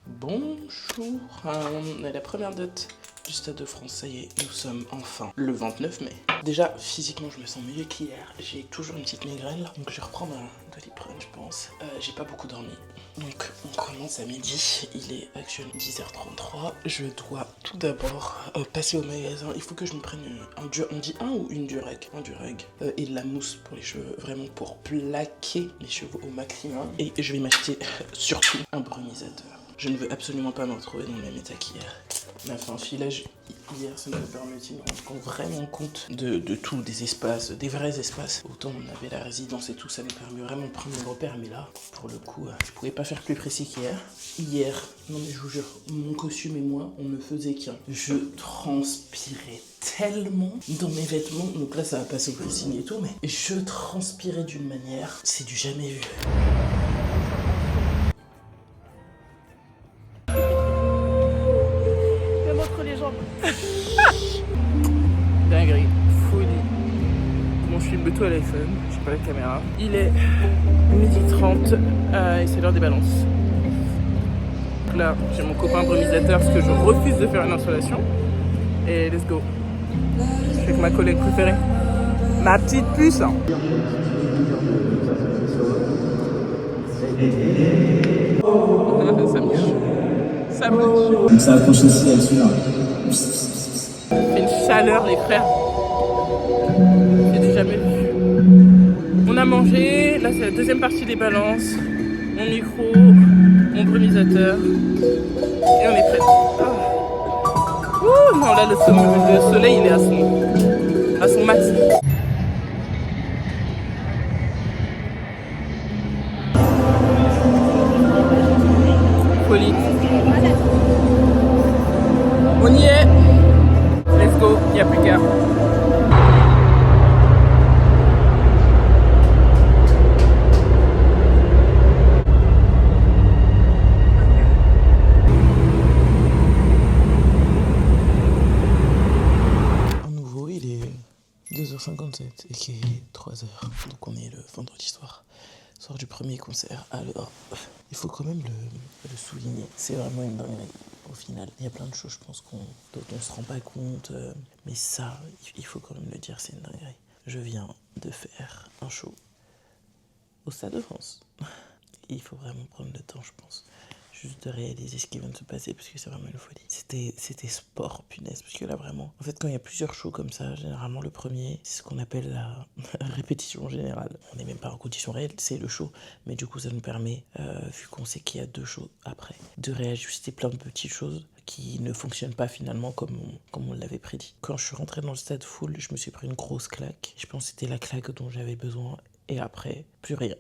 Bonjour, on est la première date du Stade de France, ça y est, nous sommes enfin le 29 mai. Déjà, physiquement, je me sens mieux qu'hier. J'ai toujours une petite migraine, là, donc je vais reprendre un Doliprane, je pense. J'ai pas beaucoup dormi, donc on commence à midi. Il est actuellement 10h33. Je dois tout d'abord passer au magasin. Il faut que je me prenne on dit un ou une Durag, un Durag, et de la mousse pour les cheveux, vraiment pour plaquer les cheveux au maximum. Et je vais m'acheter surtout un brumisateur. Je ne veux absolument pas me retrouver dans le même état qu'hier. On a fait un filage hier, ça nous a permis de me rendre vraiment compte de tout, des espaces, des vrais espaces. Autant on avait la résidence et tout, ça nous permet vraiment de prendre nos repères, mais là, pour le coup, je pouvais pas faire plus précis qu'hier. Hier, non mais je vous jure, mon costume et moi, on ne faisait qu'un. Je transpirais tellement dans mes vêtements, donc là ça va passer au pressing et tout, mais je transpirais d'une manière, c'est du jamais vu. Dinguerie, folie. Bon, je filme tout à l'iPhone, j'ai pas la caméra. Il est 12h30 et c'est l'heure des balances. Donc là, j'ai mon copain brumisateur parce que je refuse de faire une installation. Et let's go. Je suis avec ma collègue préférée. Ma petite puce. Ça marche. Ça accroche aussi avec celui-là. C'est une chaleur, les frères. J'ai déjà jamais vu. On a mangé, là c'est la deuxième partie des balances. Mon micro, mon brumisateur. Et on est prêt. Ouh, non, là le soleil il est à son max. Folie. On y est. Let's go, il n'y a plus qu'à. À nouveau, il est 2h57 et qui est 3h. Donc on est le vendredi soir du premier concert. Alors, il faut quand même le souligner. C'est vraiment une dinguerie. Au final, il y a plein de choses, je pense, dont on se rend pas compte. Mais ça, il faut quand même le dire, c'est une dinguerie. Je viens de faire un show au Stade de France. Il faut vraiment prendre le temps, je pense, juste de réaliser ce qui vient de se passer parce que c'est vraiment une folie. C'était sport, punaise, parce que là vraiment, en fait quand il y a plusieurs shows comme ça, généralement le premier, c'est ce qu'on appelle la répétition générale. On n'est même pas en condition réelle, c'est le show, mais du coup ça nous permet, vu qu'on sait qu'il y a 2 shows après, de réajuster plein de petites choses qui ne fonctionnent pas finalement comme on l'avait prédit. Quand je suis rentré dans le stade full, je me suis pris une grosse claque. Je pense que c'était la claque dont j'avais besoin. Et après, plus rien.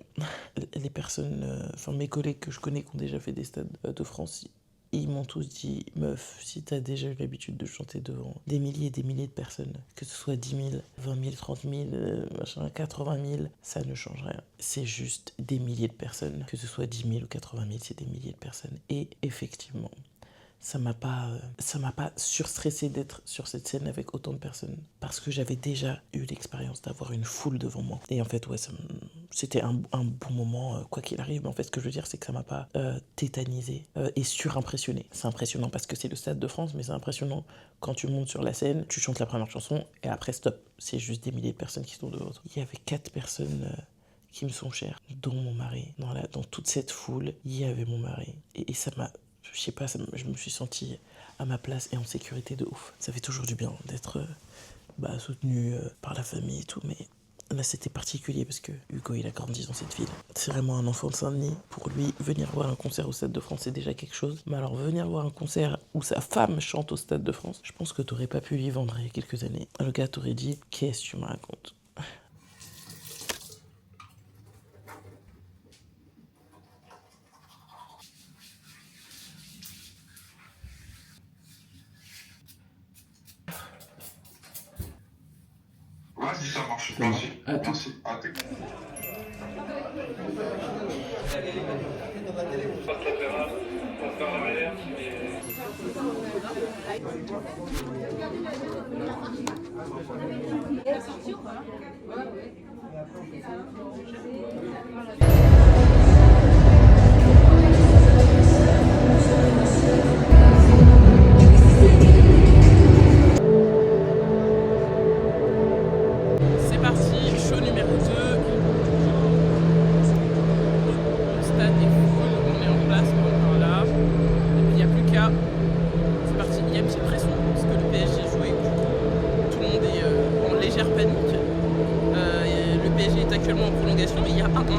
Les personnes, mes collègues que je connais qui ont déjà fait des stades de France, ils m'ont tous dit, meuf, si t'as déjà eu l'habitude de chanter devant des milliers et des milliers de personnes, que ce soit 10 000, 20 000, 30 000, 80 000, ça ne change rien. C'est juste des milliers de personnes. Que ce soit 10 000 ou 80 000, c'est des milliers de personnes. Et effectivement, ça m'a pas surstressé d'être sur cette scène avec autant de personnes parce que j'avais déjà eu l'expérience d'avoir une foule devant moi. Et en fait, ouais, c'était un bon moment, quoi qu'il arrive. Mais en fait, ce que je veux dire, c'est que ça m'a pas tétanisé et surimpressionné. C'est impressionnant parce que c'est le Stade de France, mais c'est impressionnant quand tu montes sur la scène, tu chantes la première chanson et après, stop. C'est juste des milliers de personnes qui sont devant toi. Il y avait 4 personnes qui me sont chères, dont mon mari. Dans toute cette foule, il y avait mon mari. Et ça m'a... Je sais pas, je me suis sentie à ma place et en sécurité de ouf. Ça fait toujours du bien d'être soutenu par la famille et tout, mais là c'était particulier parce que Hugo il a grandi dans cette ville. C'est vraiment un enfant de Saint-Denis. Pour lui, venir voir un concert au Stade de France c'est déjà quelque chose. Mais alors venir voir un concert où sa femme chante au Stade de France, je pense que t'aurais pas pu lui vendre il y a quelques années. Le gars t'aurait dit, qu'est-ce que tu me racontes ? Vas-y, ça marche. Merci. Merci. À tes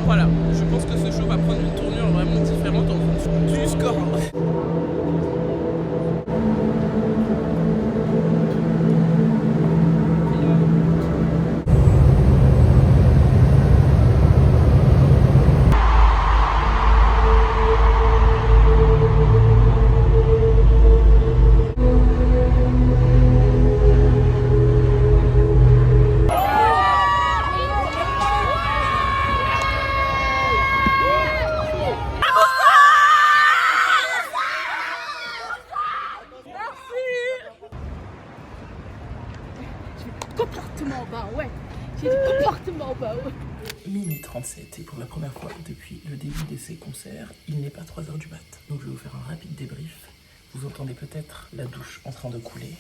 Voilà, je pense que ce show va prendre une tournure vraiment différente en fonction du score. Comportement bas, ouais. J'ai dit comportement bas, ouais. Minuit 37 et pour la première fois depuis le début de ces concerts, il n'est pas 3h du mat. Donc je vais vous faire un rapide débrief. Vous entendez peut-être la douche en train de couler.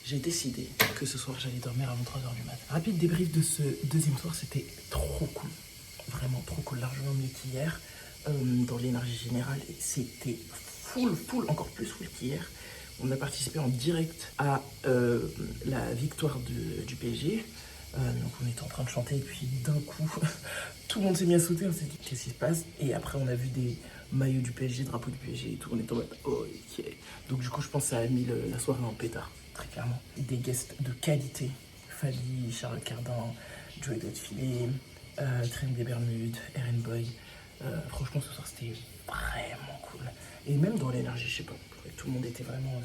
J'ai décidé que ce soir j'allais dormir avant 3h du mat. Rapide débrief de ce deuxième soir, c'était trop cool. Vraiment trop cool, largement mieux qu'hier. Dans l'énergie générale, c'était full, encore plus full qu'hier. On a participé en direct à la victoire du PSG. Donc on était en train de chanter et puis d'un coup, tout le monde s'est mis à sauter. On s'est dit qu'est-ce qui se passe? Et après on a vu des maillots du PSG, drapeau du PSG et tout. On était en mode ok. Donc du coup je pense que ça a mis la soirée en pétard, très clairement. Des guests de qualité. Fali, Charles Cardin, Joey Dotfilet, Crème des Bermudes, Erin Boy. Franchement ce soir c'était vraiment cool. Et même dans l'énergie, je sais pas, tout le monde était vraiment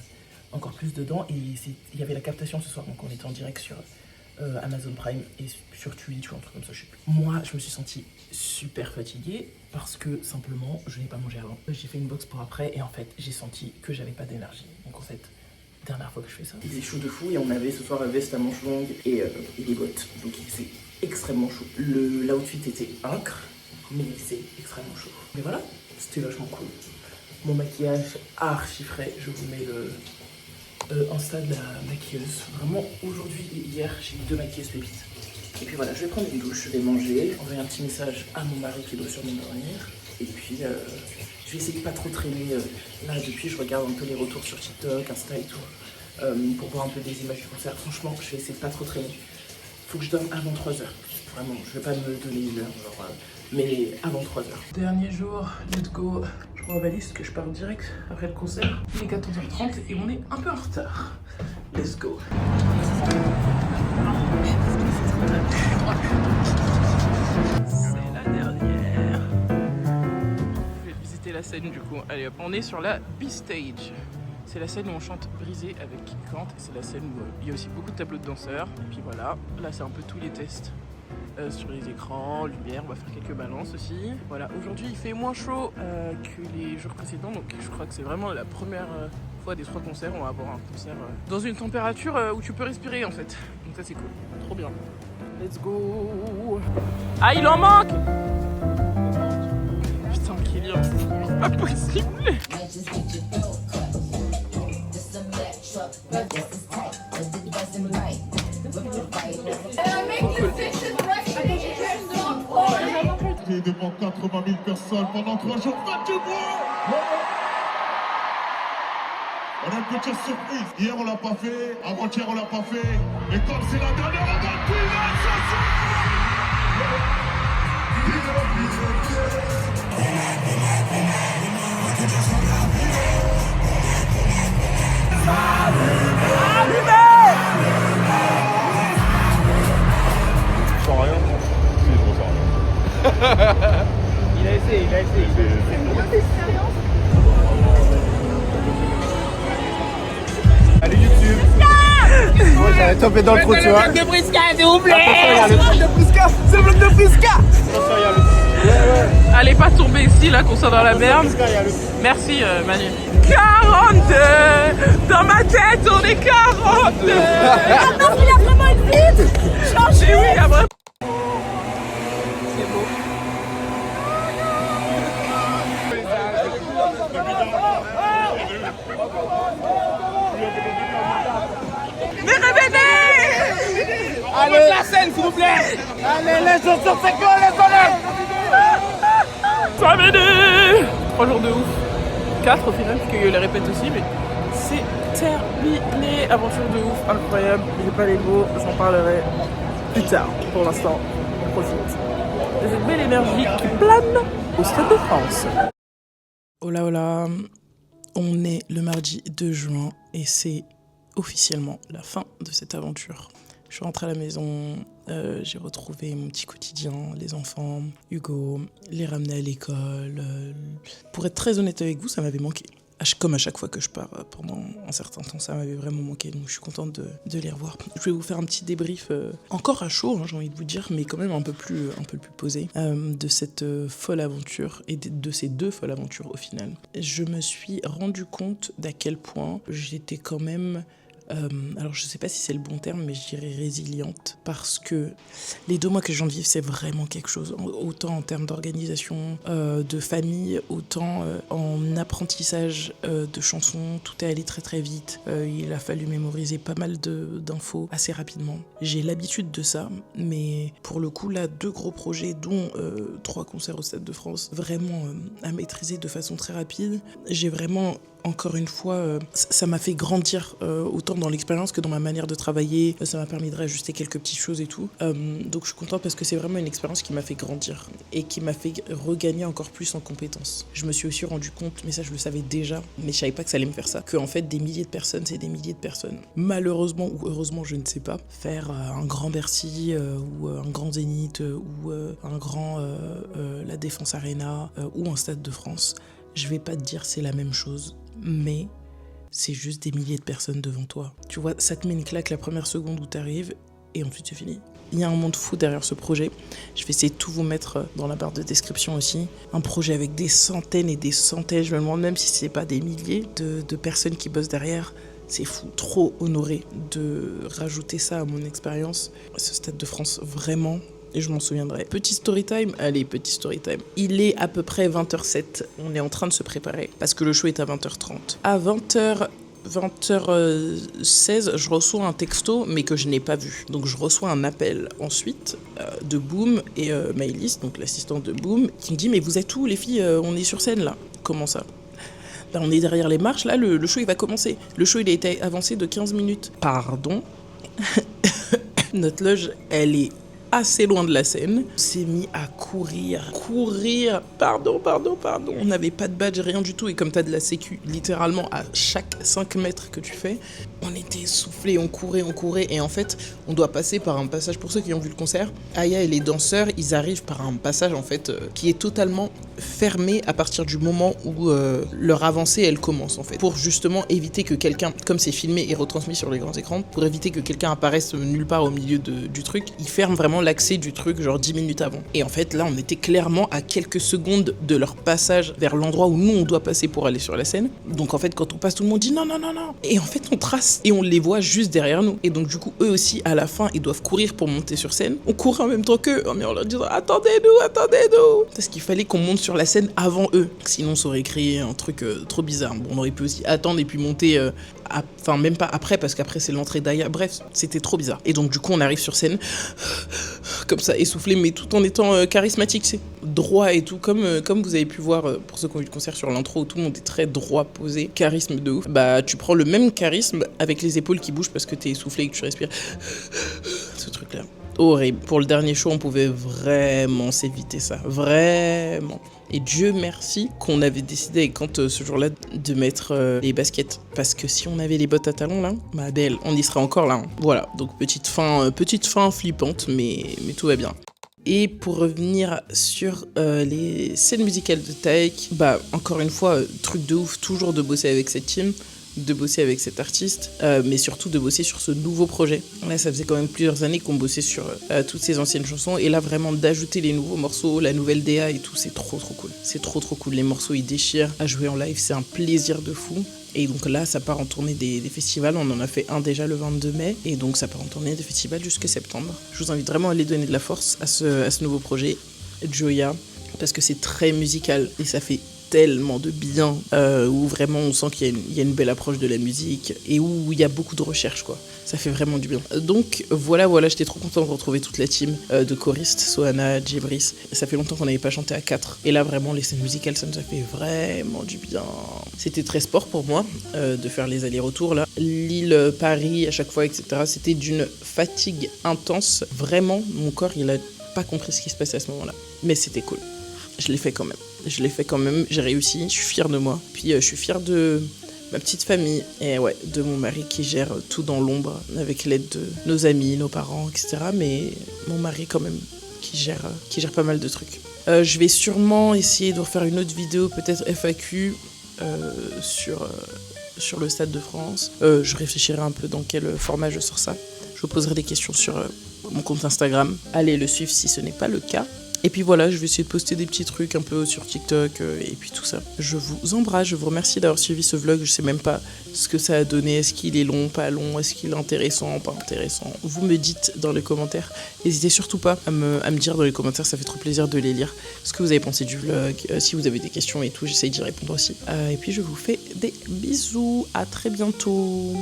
encore plus dedans. Et il y avait la captation ce soir, donc on était en direct sur Amazon Prime et sur Twitch ou un truc comme ça, je sais plus. Moi, je me suis sentie super fatiguée parce que simplement, je n'ai pas mangé avant. J'ai fait une box pour après et en fait, j'ai senti que j'avais pas d'énergie. Donc en fait, dernière fois que je fais ça. Il faisait chaud de fou et on avait ce soir la veste à manches longues et les bottes. Donc il faisait extrêmement chaud. L'outfit était incre, mais il faisait extrêmement chaud. Mais voilà, c'était vachement cool. Mon maquillage archi frais, je vous mets le Insta de la maquilleuse. Vraiment, aujourd'hui et hier, j'ai eu 2 maquilleuses pépites. Et puis voilà, je vais prendre une douche, je vais manger, envoyer un petit message à mon mari qui doit sûrement dormir. Et puis, Je vais essayer de pas trop traîner. Là, depuis, je regarde un peu les retours sur TikTok, Insta et tout, pour voir un peu des images du concert. Franchement, je vais essayer de pas trop traîner. Faut que je dorme avant 3h. Vraiment, je vais pas me donner une heure, genre, mais avant 3h. Dernier jour, let's go. Je prends ma valise parce que je pars direct après le concert. Il est 14h30 et on est un peu en retard. Let's go. C'est la dernière. Je vais visiter la scène du coup. Allez hop, on est sur la B-Stage. C'est la scène où on chante Brisé avec Kid Kant. C'est la scène où il y a aussi beaucoup de tableaux de danseurs. Et puis voilà, là c'est un peu tous les tests sur les écrans, lumière, on va faire quelques balances aussi. Voilà, aujourd'hui il fait moins chaud que les jours précédents. Donc je crois que c'est vraiment la première fois des 3 concerts. On va avoir un concert dans une température où tu peux respirer en fait. Donc ça c'est cool, trop bien. Let's go. Ah, il en manque. Putain, Kylian, c'est pas possible. Devant 80 000 personnes pendant 3 jours, faites du bruit. On a une petite surprise. Hier on l'a pas fait, avant-hier on l'a pas fait. Et comme c'est la dernière, on va plus sans rien. Si, je ressens rien. Il a essayé. Allez YouTube. Moi j'avais tombé dans le trou, tu vois. Le bloc de Prisca, s'il vous plaît. C'est le bloc de Prisca. Allez pas tomber ici là qu'on soit dans la merde. Merci Manu. 42. Dans ma tête on est 42. Maintenant il a vraiment une bite. Changez, oui, après. C'est beau. Mais revenez. Allez, la scène, s'il vous plaît. Allez, les chaussures, c'est quoi les soleils? Ça m'aide. 3 jours de ouf. 4 au final, parce qu'il y a eu les répètes aussi, mais c'est terminé. Aventure de ouf, incroyable. J'ai pas les mots, j'en parlerai plus tard. Pour l'instant, on profite de cette belle énergie qui plane au Stade de France. Hola, hola. On est le mardi 2 juin et c'est officiellement la fin de cette aventure. Je suis rentrée à la maison, j'ai retrouvé mon petit quotidien, les enfants, Hugo, les ramener à l'école. Pour être très honnête avec vous, ça m'avait manqué. Comme à chaque fois que je pars pendant un certain temps, ça m'avait vraiment manqué, donc je suis contente de les revoir. Je vais vous faire un petit débrief, encore à chaud, hein, j'ai envie de vous dire, mais quand même un peu plus posé, de cette folle aventure et de ces 2 folles aventures au final. Je me suis rendu compte d'à quel point j'étais quand même... alors je sais pas si c'est le bon terme, mais je dirais résiliente, parce que les 2 mois que je viens de vivre, c'est vraiment quelque chose, autant en termes d'organisation, de famille, autant en apprentissage de chansons. Tout est allé très très vite, il a fallu mémoriser pas mal d'infos assez rapidement. J'ai l'habitude de ça, mais pour le coup là, 2 gros projets, dont 3 concerts au Stade de France, vraiment à maîtriser de façon très rapide. J'ai vraiment... Encore une fois, ça m'a fait grandir autant dans l'expérience que dans ma manière de travailler. Ça m'a permis de réajuster quelques petites choses et tout. Donc je suis contente parce que c'est vraiment une expérience qui m'a fait grandir et qui m'a fait regagner encore plus en compétences. Je me suis aussi rendu compte, mais ça je le savais déjà, mais je savais pas que ça allait me faire ça, qu'en fait des milliers de personnes, c'est des milliers de personnes. Malheureusement ou heureusement, je ne sais pas, faire un grand Bercy ou un grand Zénith ou un grand la Défense Arena ou un Stade de France, je vais pas te dire c'est la même chose, mais c'est juste des milliers de personnes devant toi. Tu vois, ça te met une claque la première seconde où t'arrives et ensuite c'est fini. Il y a un monde fou derrière ce projet. Je vais essayer de tout vous mettre dans la barre de description aussi. Un projet avec des centaines et des centaines, je me demande même si c'est pas des milliers de personnes qui bossent derrière. C'est fou, trop honoré de rajouter ça à mon expérience. Ce Stade de France, vraiment... Et je m'en souviendrai. Petit story time. Allez, petit story time. Il est à peu près 20h07. On est en train de se préparer parce que le show est à 20h30. À 20h16, je reçois un texto, mais que je n'ai pas vu. Donc je reçois un appel ensuite de Boom et Maëlys, donc l'assistante de Boom, qui me dit « Mais vous êtes où les filles ? On est sur scène là ?» comment ça ? Là, on est derrière les marches, là, le show, il va commencer. Le show, il a été avancé de 15 minutes. Pardon. Notre loge, elle est assez loin de la scène. On s'est mis à courir. Pardon. On n'avait pas de badge, rien du tout. Et comme t'as de la sécu, littéralement, à chaque 5 mètres que tu fais, on était essoufflés, on courait. Et en fait, on doit passer par un passage, pour ceux qui ont vu le concert, Aya et les danseurs, ils arrivent par un passage, en fait, qui est totalement fermé à partir du moment où leur avancée, elle commence, en fait. Pour justement éviter que quelqu'un, comme c'est filmé et retransmis sur les grands écrans, pour éviter que quelqu'un apparaisse nulle part au milieu du truc, ils ferment vraiment l'accès du truc, genre 10 minutes avant. Et en fait, là, on était clairement à quelques secondes de leur passage vers l'endroit où nous, on doit passer pour aller sur la scène. Donc, en fait, quand on passe, tout le monde dit non. Et en fait, on trace et on les voit juste derrière nous. Et donc, du coup, eux aussi, à la fin, ils doivent courir pour monter sur scène. On courait en même temps qu'eux, mais en leur disant attendez-nous. Parce qu'il fallait qu'on monte sur la scène avant eux. Sinon, ça aurait créé un truc trop bizarre. Bon, on aurait pu aussi attendre et puis monter, enfin, même pas après, parce qu'après, c'est l'entrée d'Aya. Bref, c'était trop bizarre. Et donc, du coup, on arrive sur scène, comme ça, essoufflé, mais tout en étant charismatique, c'est droit et tout, comme vous avez pu voir pour ceux qui ont vu le concert sur l'intro, où tout le monde est très droit, posé, charisme de ouf. Bah, tu prends le même charisme avec les épaules qui bougent parce que t'es essoufflé et que tu respires. Ce truc-là. Horrible. Pour le dernier show, on pouvait vraiment s'éviter ça. Vraiment. Et Dieu merci qu'on avait décidé, quand ce jour-là, de mettre les baskets. Parce que si on avait les bottes à talons, là, ma belle, on y serait encore là. Hein. Voilà. Donc, petite fin flippante, mais tout va bien. Et pour revenir sur les scènes musicales de Taek, bah, encore une fois, truc de ouf, toujours de bosser avec cette team, de bosser avec cet artiste, mais surtout de bosser sur ce nouveau projet. Là, ça faisait quand même plusieurs années qu'on bossait sur toutes ces anciennes chansons, et là, vraiment, d'ajouter les nouveaux morceaux, la nouvelle DA et tout, c'est trop cool. C'est trop cool. Les morceaux, ils déchirent. À jouer en live, c'est un plaisir de fou. Et donc là, ça part en tournée des festivals. On en a fait un déjà le 22 mai. Et donc, ça part en tournée des festivals jusqu'à septembre. Je vous invite vraiment à aller donner de la force à ce nouveau projet, Joya, parce que c'est très musical et ça fait tellement de bien, où vraiment on sent qu'il y a une belle approche de la musique et où il y a beaucoup de recherche, quoi. Ça fait vraiment du bien. Donc voilà, j'étais trop contente de retrouver toute la team de choristes, Sohana, Djibris. Ça fait longtemps qu'on n'avait pas chanté à 4. Et là, vraiment, les scènes musicales, ça nous a fait vraiment du bien. C'était très sport pour moi de faire les allers-retours, là. Lille, Paris, à chaque fois, etc. C'était d'une fatigue intense. Vraiment, mon corps, il a pas compris ce qui se passait à ce moment-là. Mais c'était cool. Je l'ai fait quand même, j'ai réussi, je suis fière de moi. Puis je suis fière de ma petite famille et ouais, de mon mari qui gère tout dans l'ombre avec l'aide de nos amis, nos parents, etc. Mais mon mari quand même qui gère pas mal de trucs. Je vais sûrement essayer de refaire une autre vidéo, peut-être FAQ, sur le Stade de France. Je réfléchirai un peu dans quel format je sors ça. Je vous poserai des questions sur mon compte Instagram. Allez le suivre si ce n'est pas le cas. Et puis voilà, je vais essayer de poster des petits trucs un peu sur TikTok et puis tout ça. Je vous embrasse, je vous remercie d'avoir suivi ce vlog. Je sais même pas ce que ça a donné. Est-ce qu'il est long, pas long? Est-ce qu'il est intéressant, pas intéressant? Vous me dites dans les commentaires. N'hésitez surtout pas à me dire dans les commentaires, ça fait trop plaisir de les lire. Ce que vous avez pensé du vlog, si vous avez des questions et tout, j'essaye d'y répondre aussi. Et puis je vous fais des bisous, à très bientôt.